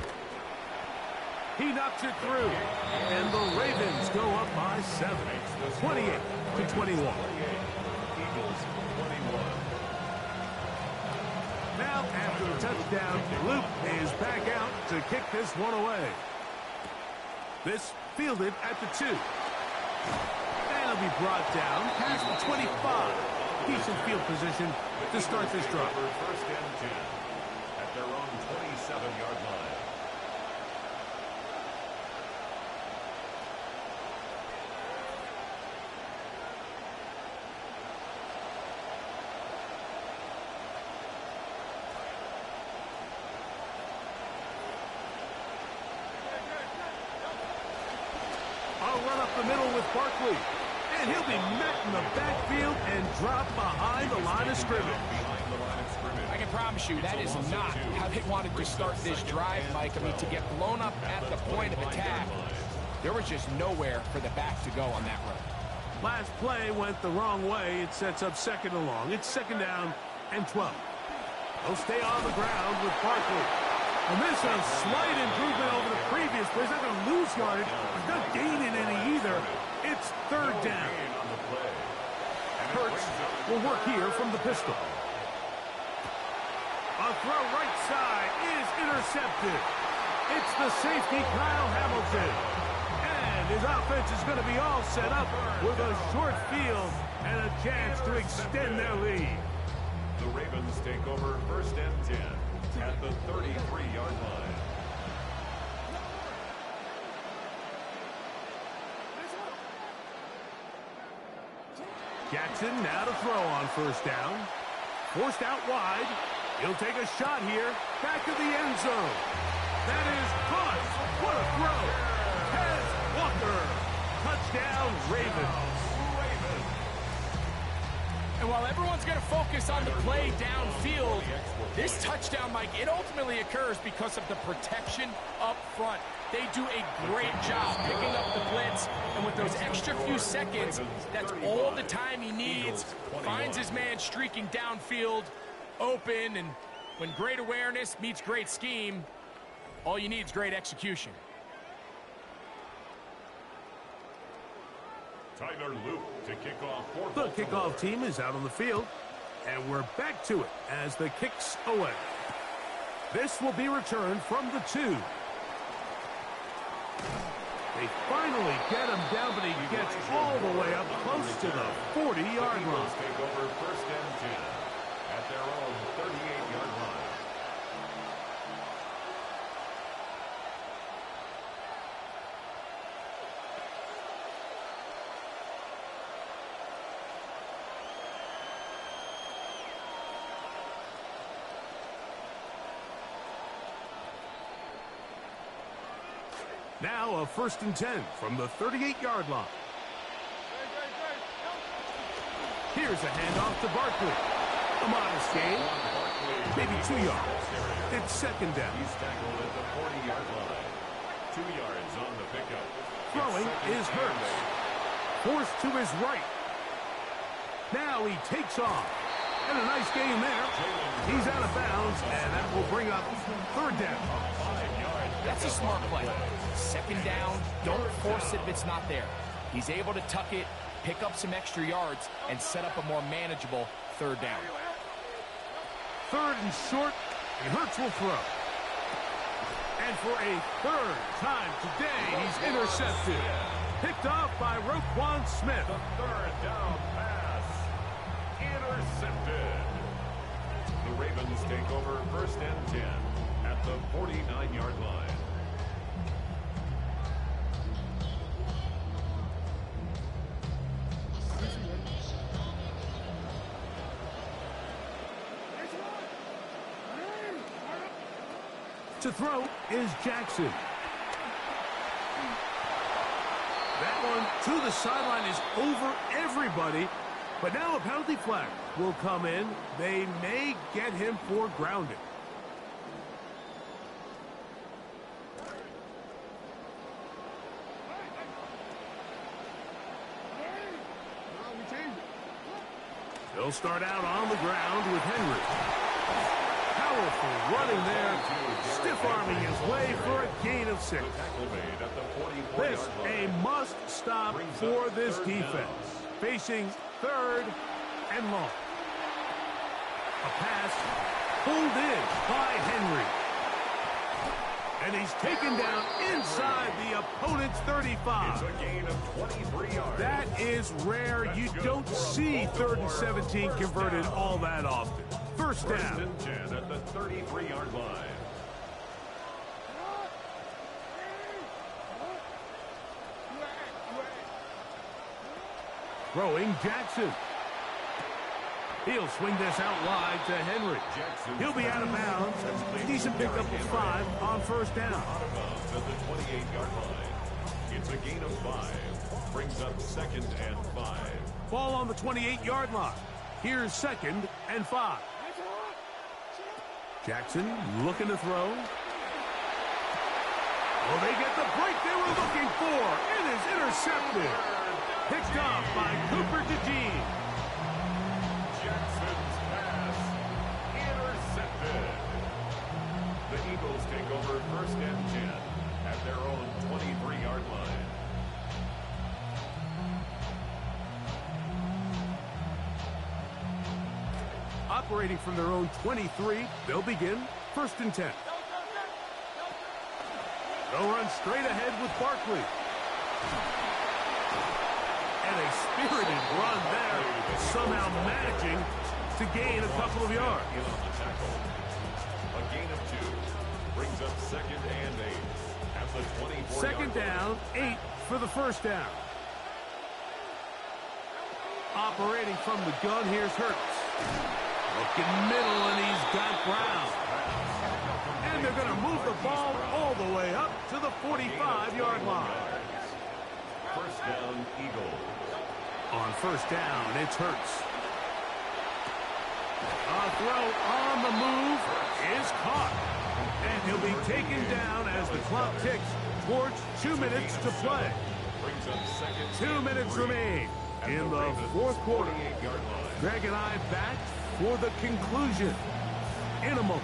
He knocks it through, and the Ravens go up by 7, 28-21.
Eagles 21.
Now, after the touchdown, Luke is back out to kick this one away. This fielded at the 2. And it'll be brought down past the 25. Decent field position to start this drive.
1st and 10 at their own 27-yard line.
Run up the middle with Barkley. And he'll be met in the backfield and dropped behind the line of scrimmage.
I can promise you that is not how they wanted to start this drive, Mike. I mean, to get blown up at the point of attack, there was just nowhere for the back to go on that run.
Last play went the wrong way. It sets up 2nd and long. It's 2nd down and 12. They'll stay on the ground with Barkley. And this is a slight improvement over the previous play. He's not going to lose yardage. He's not gaining any either. It's 3rd down. Hurts will work here from the pistol. A throw right side is intercepted. It's the safety, Kyle Hamilton. And his offense is going to be all set up with a short field and a chance to extend their lead.
The Ravens take over 1st and 10 at the 33-yard line.
Jackson now to throw on 1st down. Forced out wide. He'll take a shot here. Back to the end zone. That is caught. What a throw. Tez Walker. Touchdown, Ravens.
And while everyone's going to focus on the play downfield, this touchdown, Mike, it ultimately occurs because of the protection up front. They do a great job picking up the blitz, and with those extra few seconds, that's all the time he needs. Finds his man streaking downfield, open, and when great awareness meets great scheme, all you need is great execution.
Tyler Luke to kick off for
The
Baltimore.
kickoff team is out on the field, and we're back to it as the kick's away. This will be returned from the 2. They finally get him down, but he gets all the way up close to the 40-yard line.
Eagles take over 1st and 10 at their own 38-yard line.
Now a 1st and 10 from the 38-yard line. Here's a handoff to Barkley. A modest gain, maybe 2 yards. It's 2nd down.
He's tackled at the 40-yard line. 2 yards on the pickup.
Throwing is Hurts. Forced to his right. Now he takes off. And a nice gain there. He's out of bounds, and that will bring up 3rd down.
That's a smart play. 2nd down, don't force it if it's not there. He's able to tuck it, pick up some extra yards, and set up a more manageable 3rd down.
3rd and short, and Hurts will throw. And for a 3rd time today, he's intercepted. Picked off by Roquan Smith.
The 3rd down pass. Intercepted. The Ravens take over 1st and 10 at the 49-yard line.
To throw is Jackson. That one to the sideline is over everybody. But now a penalty flag will come in. They may get him for grounding. They'll start out on the ground with Henry. Powerful running there, stiff-arming his way for a gain of 6. This a must-stop for this defense, facing 3rd and long. A pass pulled in by Henry. And he's taken down inside the opponent's 35.
It's a gain of 23 yards.
That is rare. You don't see 3rd and 17 converted all that often. 1st down.
1st and 10 at the 33-yard line.
Throwing Jackson. He'll swing this out wide to Henry. He'll be out of bounds. Decent pickup of 5 on 1st down.
Out of bounds at the 28-yard line. It's a gain of 5. Brings up 2nd and 5.
Ball on the 28-yard line. Here's 2nd and 5. Jackson looking to throw. Will they get the break they were looking for? It is intercepted. Picked off by Cooper DeJean.
Jackson's pass intercepted. The Eagles take over 1st and 10 at their own 23-yard line.
Operating from their own 23, they'll begin 1st and 10. They'll run straight ahead with Barkley. And a spirited run there, somehow managing to gain a couple of yards.
In on the tackle. A gain of 2 brings up 2nd and 8 at the 24-yard
2nd down, 8 for the 1st down. Operating from the gun, here's Hurts. Looking middle, and he's got Brown. And they're going to move the ball all the way up to the 45-yard line.
1st down, Eagles.
On 1st down, it's Hurts. A throw on the move is caught. And he'll be taken down as the clock ticks towards 2 minutes to play. 2 minutes remain in the 4th quarter. Greg and I back for the conclusion in a moment.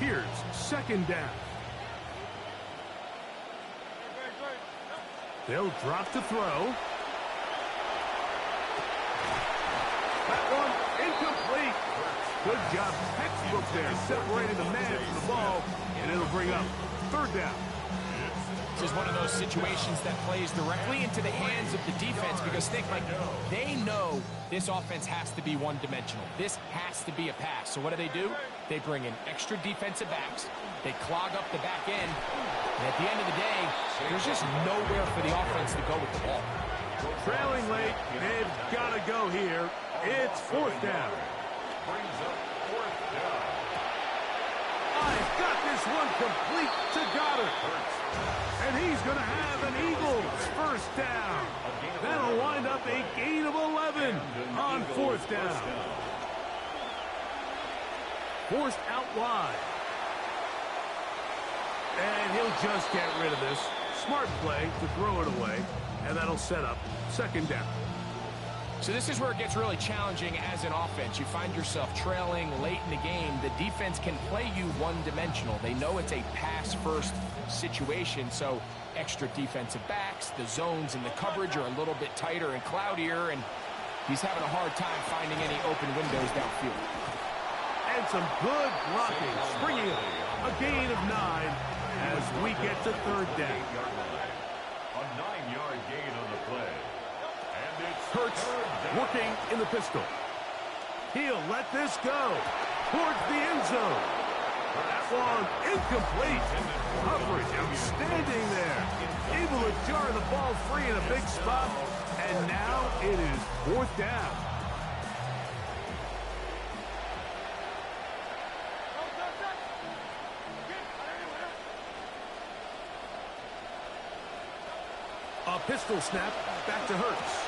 Here's second down. They'll drop to throw. That one incomplete. Good job, textbook there, separating the man from the ball, and it'll bring up third down.
This is one of those situations that plays directly into the hands of the defense because think, like, they know this offense has to be one-dimensional. This has to be a pass. So what do? They bring in extra defensive backs. They clog up the back end. And at the end of the day, there's just nowhere for the offense to go with the ball.
Trailing late, they've got to go here. It's fourth down.
Brings up fourth down.
I've got this one complete to Goddard. And he's going to have an Eagles first down. That'll wind up a gain of 11 on fourth down. Forced out wide. And he'll just get rid of this. Smart play to throw it away. And that'll set up second down.
So this is where it gets really challenging as an offense. You find yourself trailing late in the game. The defense can play you one-dimensional. They know it's a pass-first situation, so extra defensive backs, the zones and the coverage are a little bit tighter and cloudier, and he's having a hard time finding any open windows downfield.
And some good blocking, springing it. A gain of 9 as we get to third down.
A 9-yard gain on the play.
Hurts working in the pistol. He'll let this go towards the end zone. That one incomplete. Coverage outstanding there. Able to jar the ball free in a big spot. And now it is fourth down. A pistol snap back to Hurts.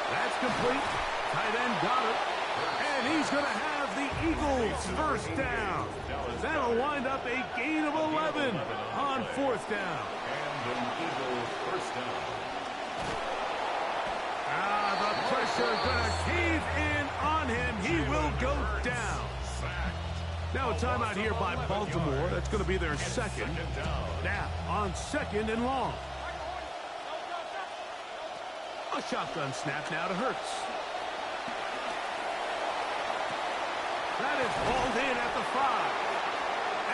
That's complete. Tight end got it. And he's going to have the Eagles first down. That'll wind up a gain of 11 on fourth down.
And an Eagles first down.
The pressure going to cave in on him. He will go down. Now a timeout here by Baltimore. That's going to be their second. Now on second and long. A shotgun snap now to Hurts. That is hauled in at the 5.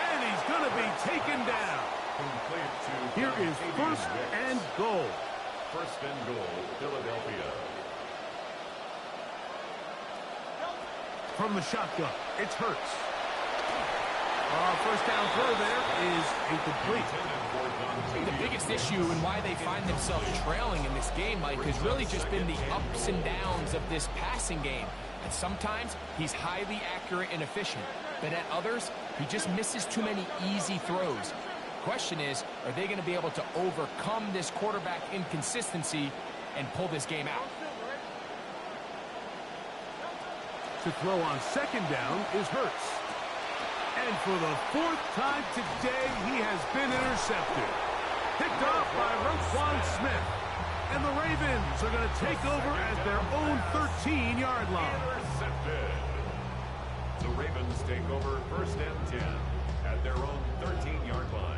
And he's going to be taken down. Here is first and goal.
First and goal, Philadelphia.
From the shotgun, it's Hurts. First down throw there is incomplete.
The biggest issue and why they find themselves trailing in this game, Mike, has really just been the ups and downs of this passing game. And sometimes he's highly accurate and efficient, but at others, he just misses too many easy throws. Question is, are they going to be able to overcome this quarterback inconsistency and pull this game out?
To throw on second down is Hurts. And for the fourth time today, he has been intercepted. Picked off by Roquan Smith. And the Ravens are going to take over at their own 13-yard line.
Intercepted. The Ravens take over first and 10 at their own 13-yard line.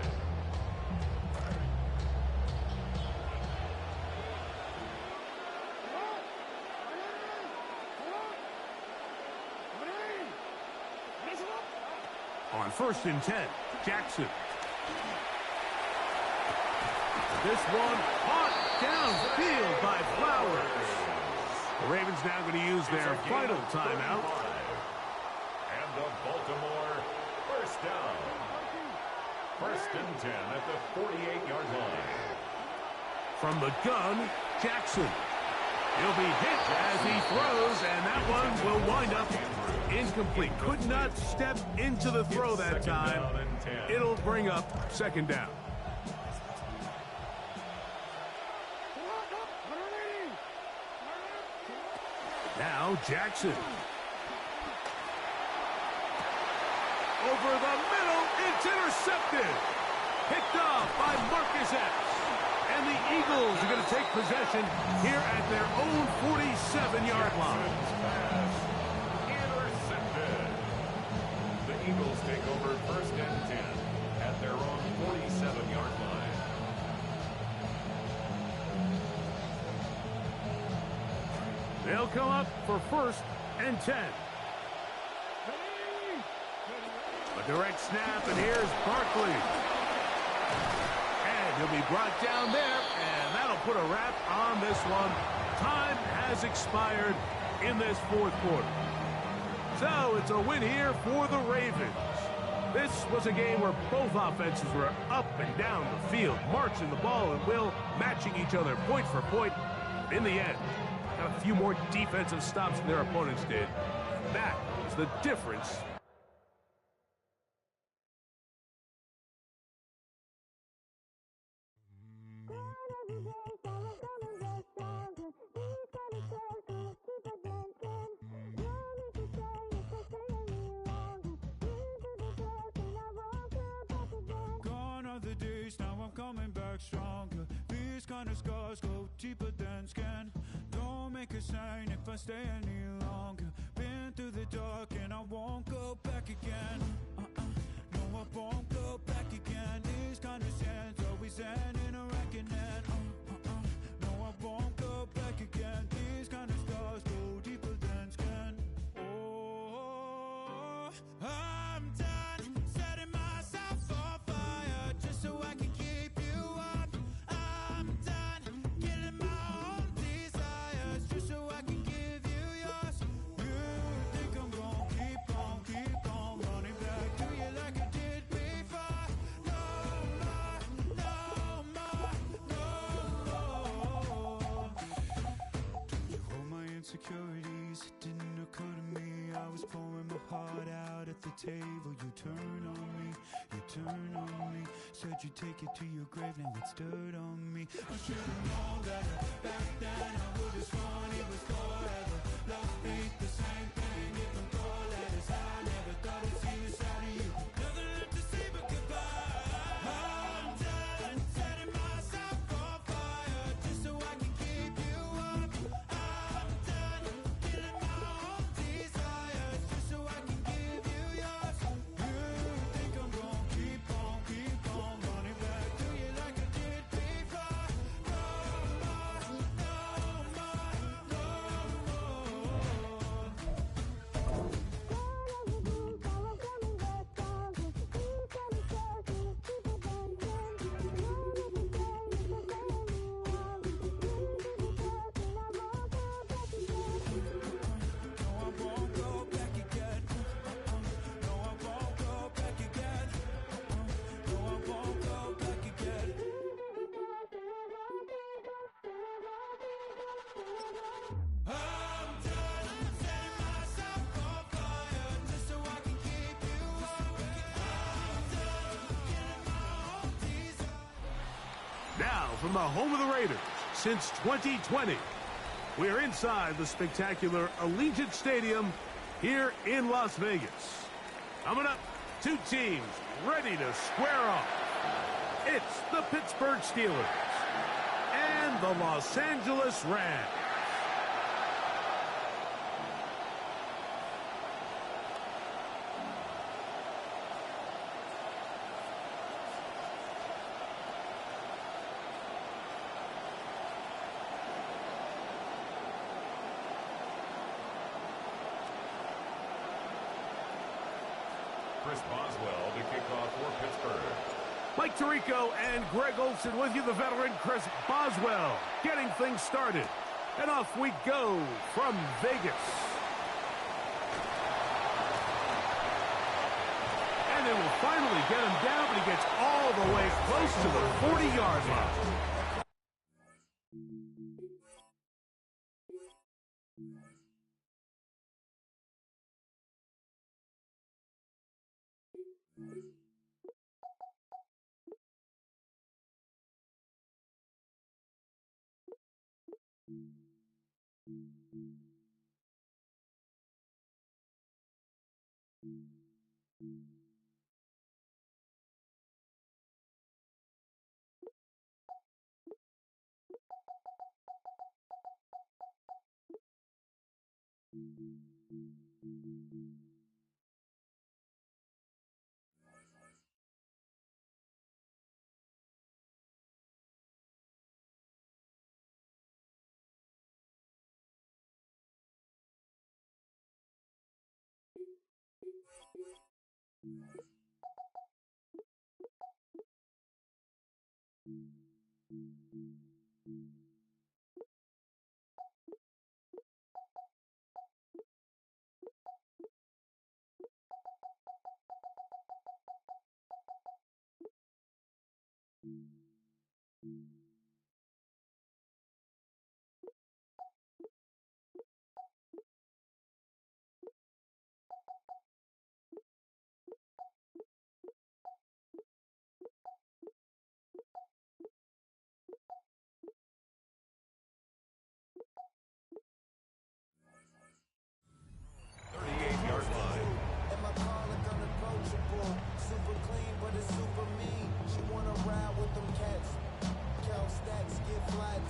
On first and 10, Jackson. This one caught downfield by Flowers. The Ravens now going to use their final timeout.
And the Baltimore first down. First and 10 at the 48-yard line.
From the gun, Jackson. He'll be hit as he throws, and that one will wind up incomplete. Could not step into the throw that time. It'll bring up second down. Now Jackson. Over the middle, it's intercepted. Picked off by Marcus Epps. And the Eagles are going to take possession here at their own 47-yard line.
Intercepted. The Eagles take over 1st and 10 at their own 47-yard line.
They'll come up for 1st and 10. A direct snap, and here's Barkley. And he'll be brought down there, and that'll put a wrap on this one. Time has expired in this 4th quarter. So it's a win here for the Ravens. This was a game where both offenses were up and down the field, marching the ball and will, matching each other point for point. In the end, got a few more defensive stops than their opponents did. That is the difference.
Coming back stronger. These kind of scars go deeper than skin. Don't make a sign if I stay any longer. Been through the dark and I won't go back again. No, I won't go back again. These kind of sins always end in a reckoning. No, I won't go back again. These kind of scars go deeper than skin. Oh, I'm done setting myself on fire just so I can keep you up. I'm done killing my own desires just so I can give you yours. You think I'm gonna keep on running back to you like I did before? No more, no more, no more. Don't you hold my insecurities? It didn't occur to me I was pouring my heart out at the table. You turn on me, you turn on me. Said you'd take it to your grave, now it's dirt on me. I should've known better back then. I would've sworn it was forever. Love ain't the same thing, different call letters. I never thought I'd see this out of you. Nothing left to say but goodbye. I'm done setting myself on fire just so I can keep you up. I'm done killing my own desires just so I can give you yours. You think I'm gonna keep on running back to you like I did before? No more, no more, no more. No, I won't go back again. No, I won't go back again. No, I won't go back again. I'm done setting myself on fire just so I can keep you up. I'm done killing my own desires.
Now, from the home of the Raiders, since 2020, we're inside the spectacular Allegiant Stadium here in Las Vegas. Coming up, two teams ready to square off. It's the Pittsburgh Steelers and the Los Angeles Rams.
Chris Boswell to kick off for Pittsburgh.
Mike Tirico and Greg Olsen with you, the veteran Chris Boswell, getting things started. And off we go from Vegas. And they will finally get him down, but he gets all the way close to the 40-yard line.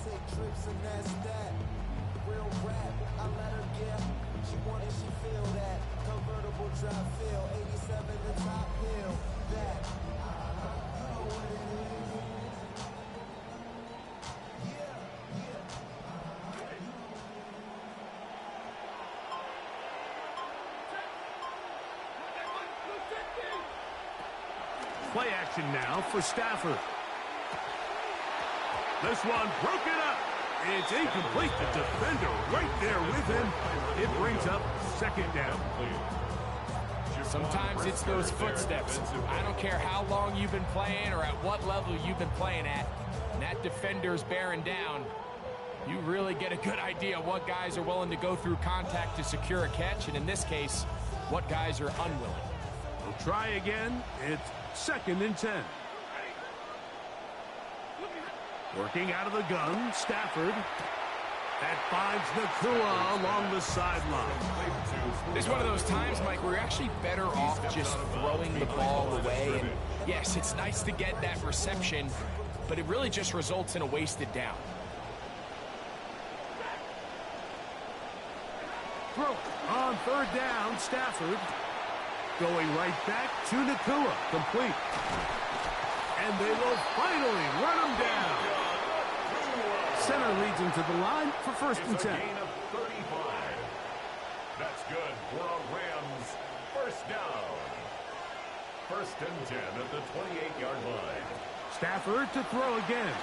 take trips and that's that. Real rap, I let her get. She want it, she feel that. Convertible drive feel, 87 the top hill. That. You know what it is.
Play action now for Stafford. This one broken up. It's incomplete. The defender right there with him. It brings up second down.
Sometimes it's those footsteps. I don't care how long you've been playing or at what level you've been playing at. And that defender's bearing down. You really get a good idea what guys are willing to go through contact to secure a catch, and in this case, what guys are unwilling.
We'll try again. It's 2nd and 10. Working out of the gun, Stafford. That finds Nacua along the sideline.
It's one of those times, Mike, where you're actually better off just throwing the ball away. And yes, it's nice to get that reception, but it really just results in a wasted down.
Throw on 3rd down, Stafford. Going right back to Nacua. Complete. And they will finally run him down. Center leads him to the line for 1st and 10.
Gain of 35. That's good for a Rams 1st down. 1st and 10 at the 28-yard line.
Stafford to throw again.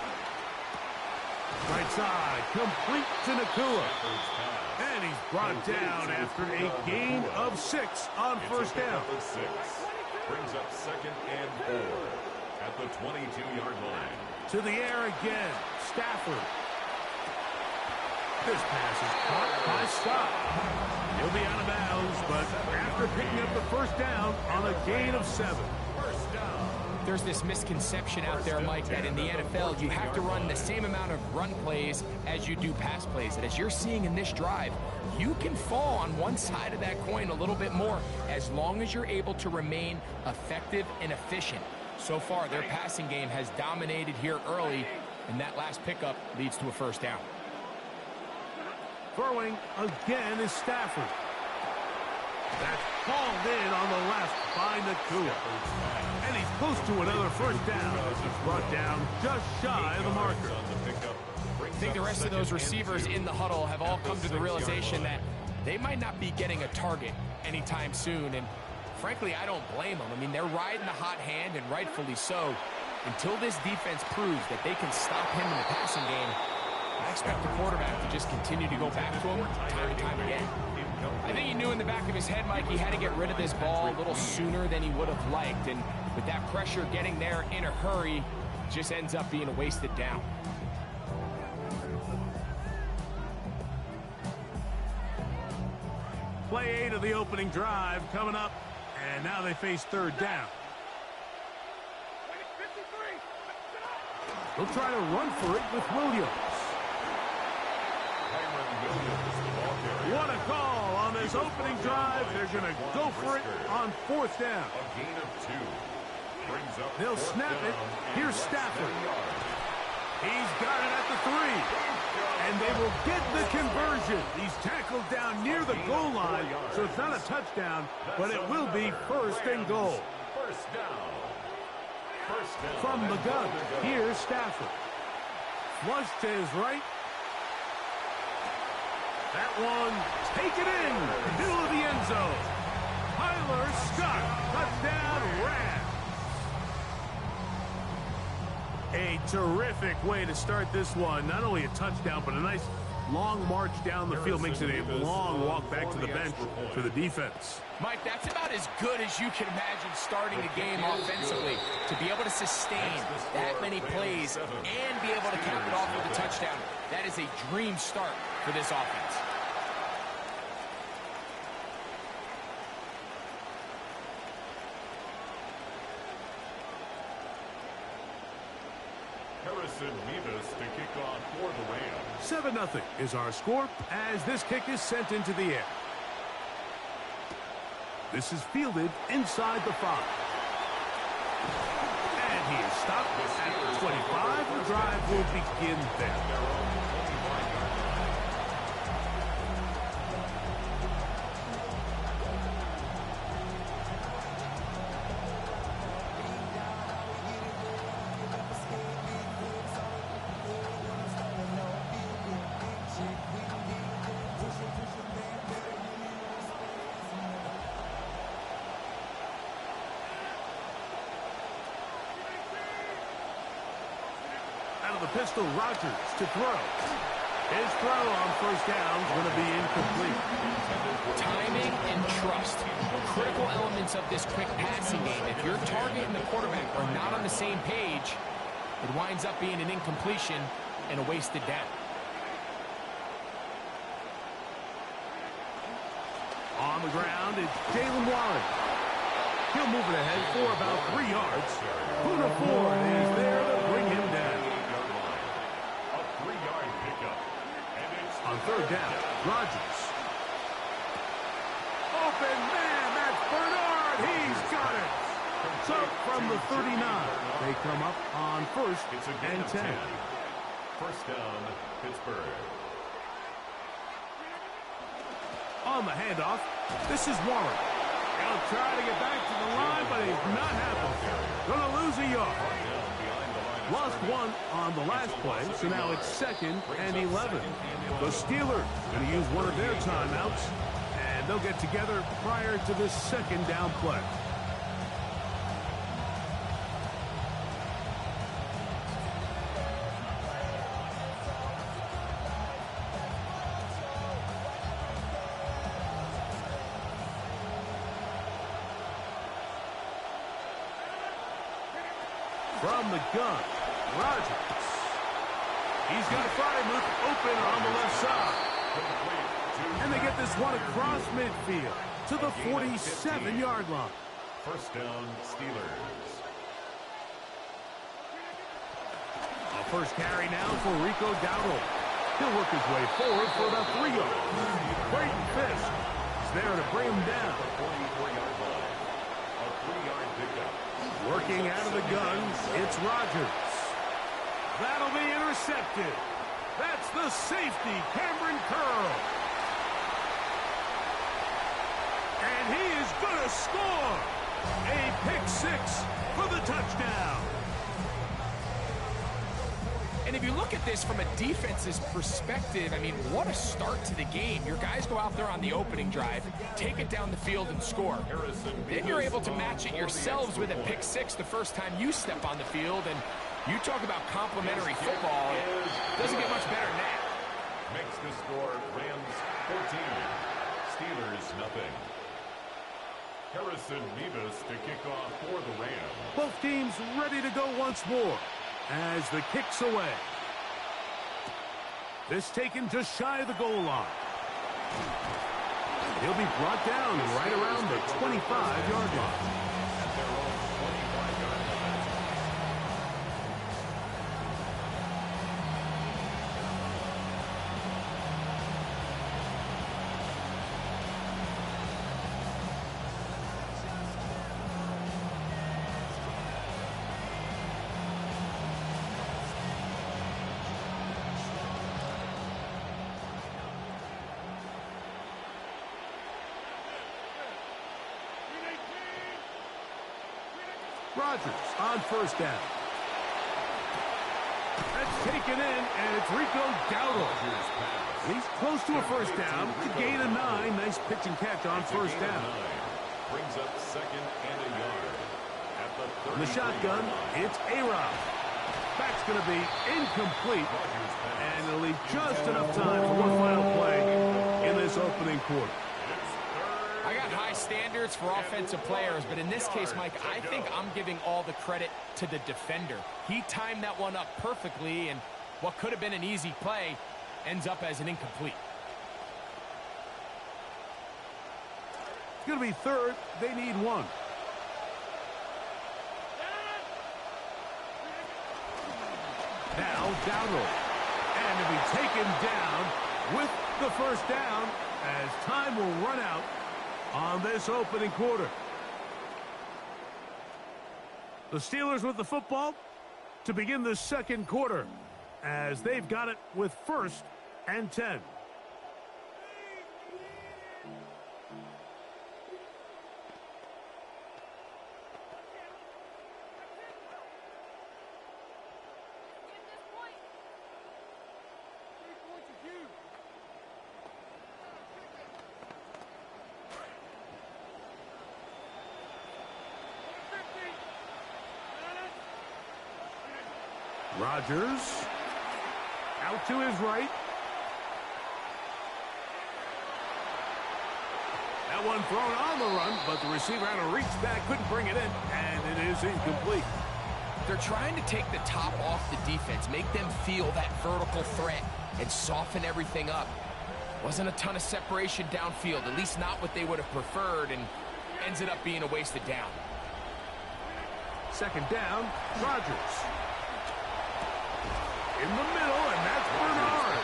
Right side, complete to Nacua. And he's brought down after a gain of 6 on 1st down.
6. Brings up 2nd and 4 at the 22-yard line.
To the air again, Stafford. This pass is caught by Scott. He'll be out of bounds, but after picking up the 1st down on a gain of 7.
1st down.
There's this misconception out there, Mike, that in the NFL you have to run the same amount of run plays as you do pass plays. And as you're seeing in this drive, you can fall on one side of that coin a little bit more as long as you're able to remain effective and efficient. So far, their passing game has dominated here early, and that last pickup leads to a 1st down.
Throwing again is Stafford. That's hauled in on the left by Nacua. And he's close to another 1st down as he's brought down just shy of the marker.
I think the rest of those receivers in the huddle have all come to the realization that they might not be getting a target anytime soon. And frankly, I don't blame them. I mean, they're riding the hot hand, and rightfully so. Until this defense proves that they can stop him in the passing game, I expect the quarterback to just continue to go back to him time and time again. I think he knew in the back of his head, Mike, he had to get rid of this ball a little sooner than he would have liked. And with that pressure getting there in a hurry, it just ends up being a wasted down.
Play 8 of the opening drive coming up, and now they face 3rd down. They'll try to run for it with Williams. What a call on this opening drive. They're going to go for it on 4th down.
A gain of 2. Brings up
They'll
4th
snap
down
it. Here's Stafford. He's got it at the 3. And they will get the conversion. He's tackled down near the goal line, so it's not a touchdown, but it will be 1st and goal.
1st down. 1st down.
From the gun, here's Stafford. Flush to his right. That one, take it in, middle of the end zone. Tyler Scott, touchdown, Rams. A terrific way to start this one. Not only a touchdown, but a nice long march down the field. Makes it a long walk back to the bench for the defense.
Mike, that's about as good as you can imagine starting a game offensively. To be able to sustain that many plays and be able to cap it off with a touchdown, that is a dream start for this offense.
Harrison Mevis to kick off for the Rams.
7-0 is our score as this kick is sent into the air. This is fielded inside the 5. And he is stopped at the 25. The drive will begin there. out of the pistol. Rodgers to throw. His throw on first down is going to be incomplete.
Timing and trust. Critical elements of this quick passing game. If your target and the quarterback are not on the same page, it winds up being an incompletion and a wasted down.
On the ground, it's Jalen Warren. He'll move it ahead for about 3 yards. Poona Ford is there to bring him down.
A 3-yard pickup. And it's
On third down, Rodgers. Open man, that's Bernard. He's got it. So from the 39, they come up on first
It's a gain
and
of
10.
First down, Pittsburgh.
On the handoff, this is Warren. He'll try to get back to the line, but he's not happening. Gonna lose a yard. Lost one on the last play, so now it's 2nd and 11. The Steelers going to use one of their timeouts, and they'll get together prior to this 2nd down play. From the gun, Rodgers. He's got Freiermuth open on the left side. And they get this one across midfield to the 47-yard line.
First down, Steelers.
A first carry now for Rico Dowdle. He'll work his way forward for about 3 yards. Brayton Fisk is there to bring him down.
44-yard line. A 3-yard pickup.
Working out of the guns, it's Rodgers. That'll be intercepted. That's the safety, Cameron Curl. And he is going to score. A pick six for the touchdown.
And if you look at this from a defense's perspective, I mean, what a start to the game. Your guys go out there on the opening drive, take it down the field and score. Then you're able to match it yourselves with a pick six the first time you step on the field. And you talk about complimentary football, it doesn't get much better than that.
Makes the score Rams 14. Steelers nothing. Harrison Mevis to kick off for the Rams.
Both teams ready to go once more as the kick's away. This taken just shy of the goal line. He'll be brought down right around the 25-yard line.
At their own 25-yard line.
Rodgers on first down. That's taken in, and it's Rico Dowdle. He's close to a first down. To gain a 9. Nice pitch and catch on first down.
Brings up 2nd and a yard. At the
In the shotgun, it's A-Rod. That's going to be incomplete, and it'll leave just enough time for one final play in this opening quarter.
I got high standards for offensive players, but in this case, Mike, I think I'm giving all the credit to the defender. He timed that one up perfectly, and what could have been an easy play ends up as an incomplete.
It's going to be third. They need one. Now Dowdle. And to be taken down with the first down as time will run out on this opening quarter. The Steelers with the football to begin the second quarter as they've got it with 1st and 10. Rodgers. Out to his right. That one thrown on the run, but the receiver had to reach back, couldn't bring it in, and it is incomplete.
They're trying to take the top off the defense, make them feel that vertical threat, and soften everything up. Wasn't a ton of separation downfield, at least not what they would have preferred, and ends up being a wasted down.
Second down, Rodgers. In the middle, and that's Bernard.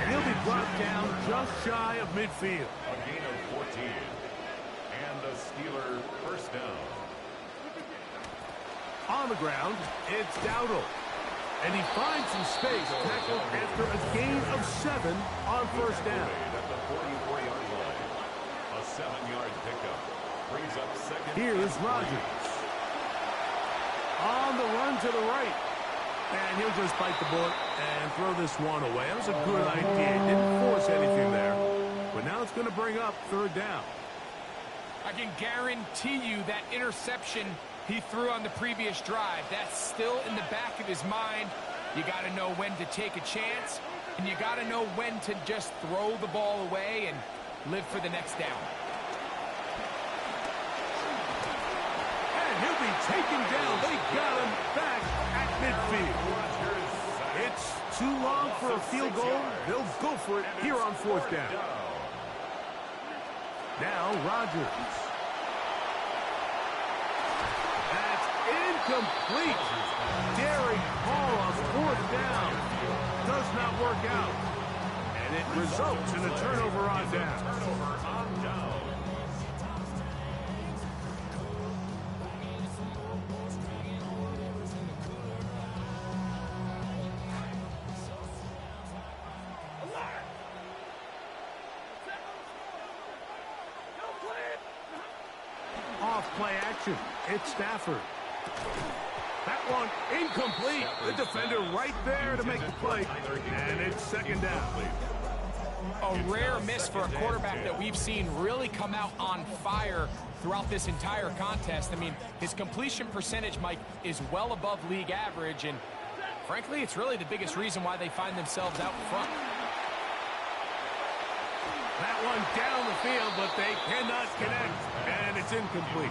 And he'll be brought down just shy of midfield.
A gain of 14. And a Steeler first down.
On the ground, it's Dowdle. And he finds some space, tackled after a gain of 7 on first down.
At the 44-yard line. A 7-yard pickup. Brings up second.
Here's Rodgers. On the run to the right. And he'll just bite the bullet and throw this one away. That was a good idea. He didn't force anything there. But now it's going to bring up third down.
I can guarantee you that interception he threw on the previous drive, that's still in the back of his mind. You got to know when to take a chance, and you got to know when to just throw the ball away and live for the next down.
And he'll be taken down. They got him back at midfield. It's too long for a field goal. They'll go for it here on fourth down. Now Rodgers. That's incomplete. Derek Hall on fourth down. Does not work out. And it results in a turnover on down. Off-play action. It's Stafford. That one incomplete. The defender right there to make the play. And it's second down.
A rare miss for a quarterback that we've seen really come out on fire throughout this entire contest. I mean, his completion percentage, Mike, is well above league average, and frankly, it's really the biggest reason why they find themselves out in front.
That one down the field, but they cannot connect, and it's incomplete.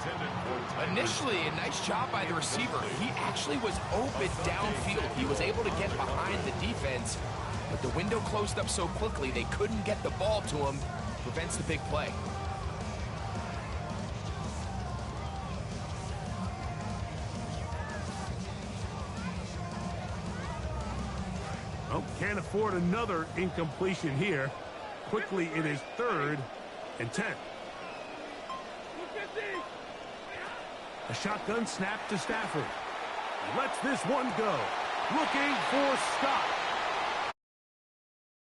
Initially, a nice job by the receiver. He actually was open downfield. He was able to get behind the defense, but the window closed up so quickly they couldn't get the ball to him. Prevents the big play.
Oh, can't afford another incompletion here. Quickly, it is 3rd and 10. A shotgun snap to Stafford. He lets this one go. Looking for Scott.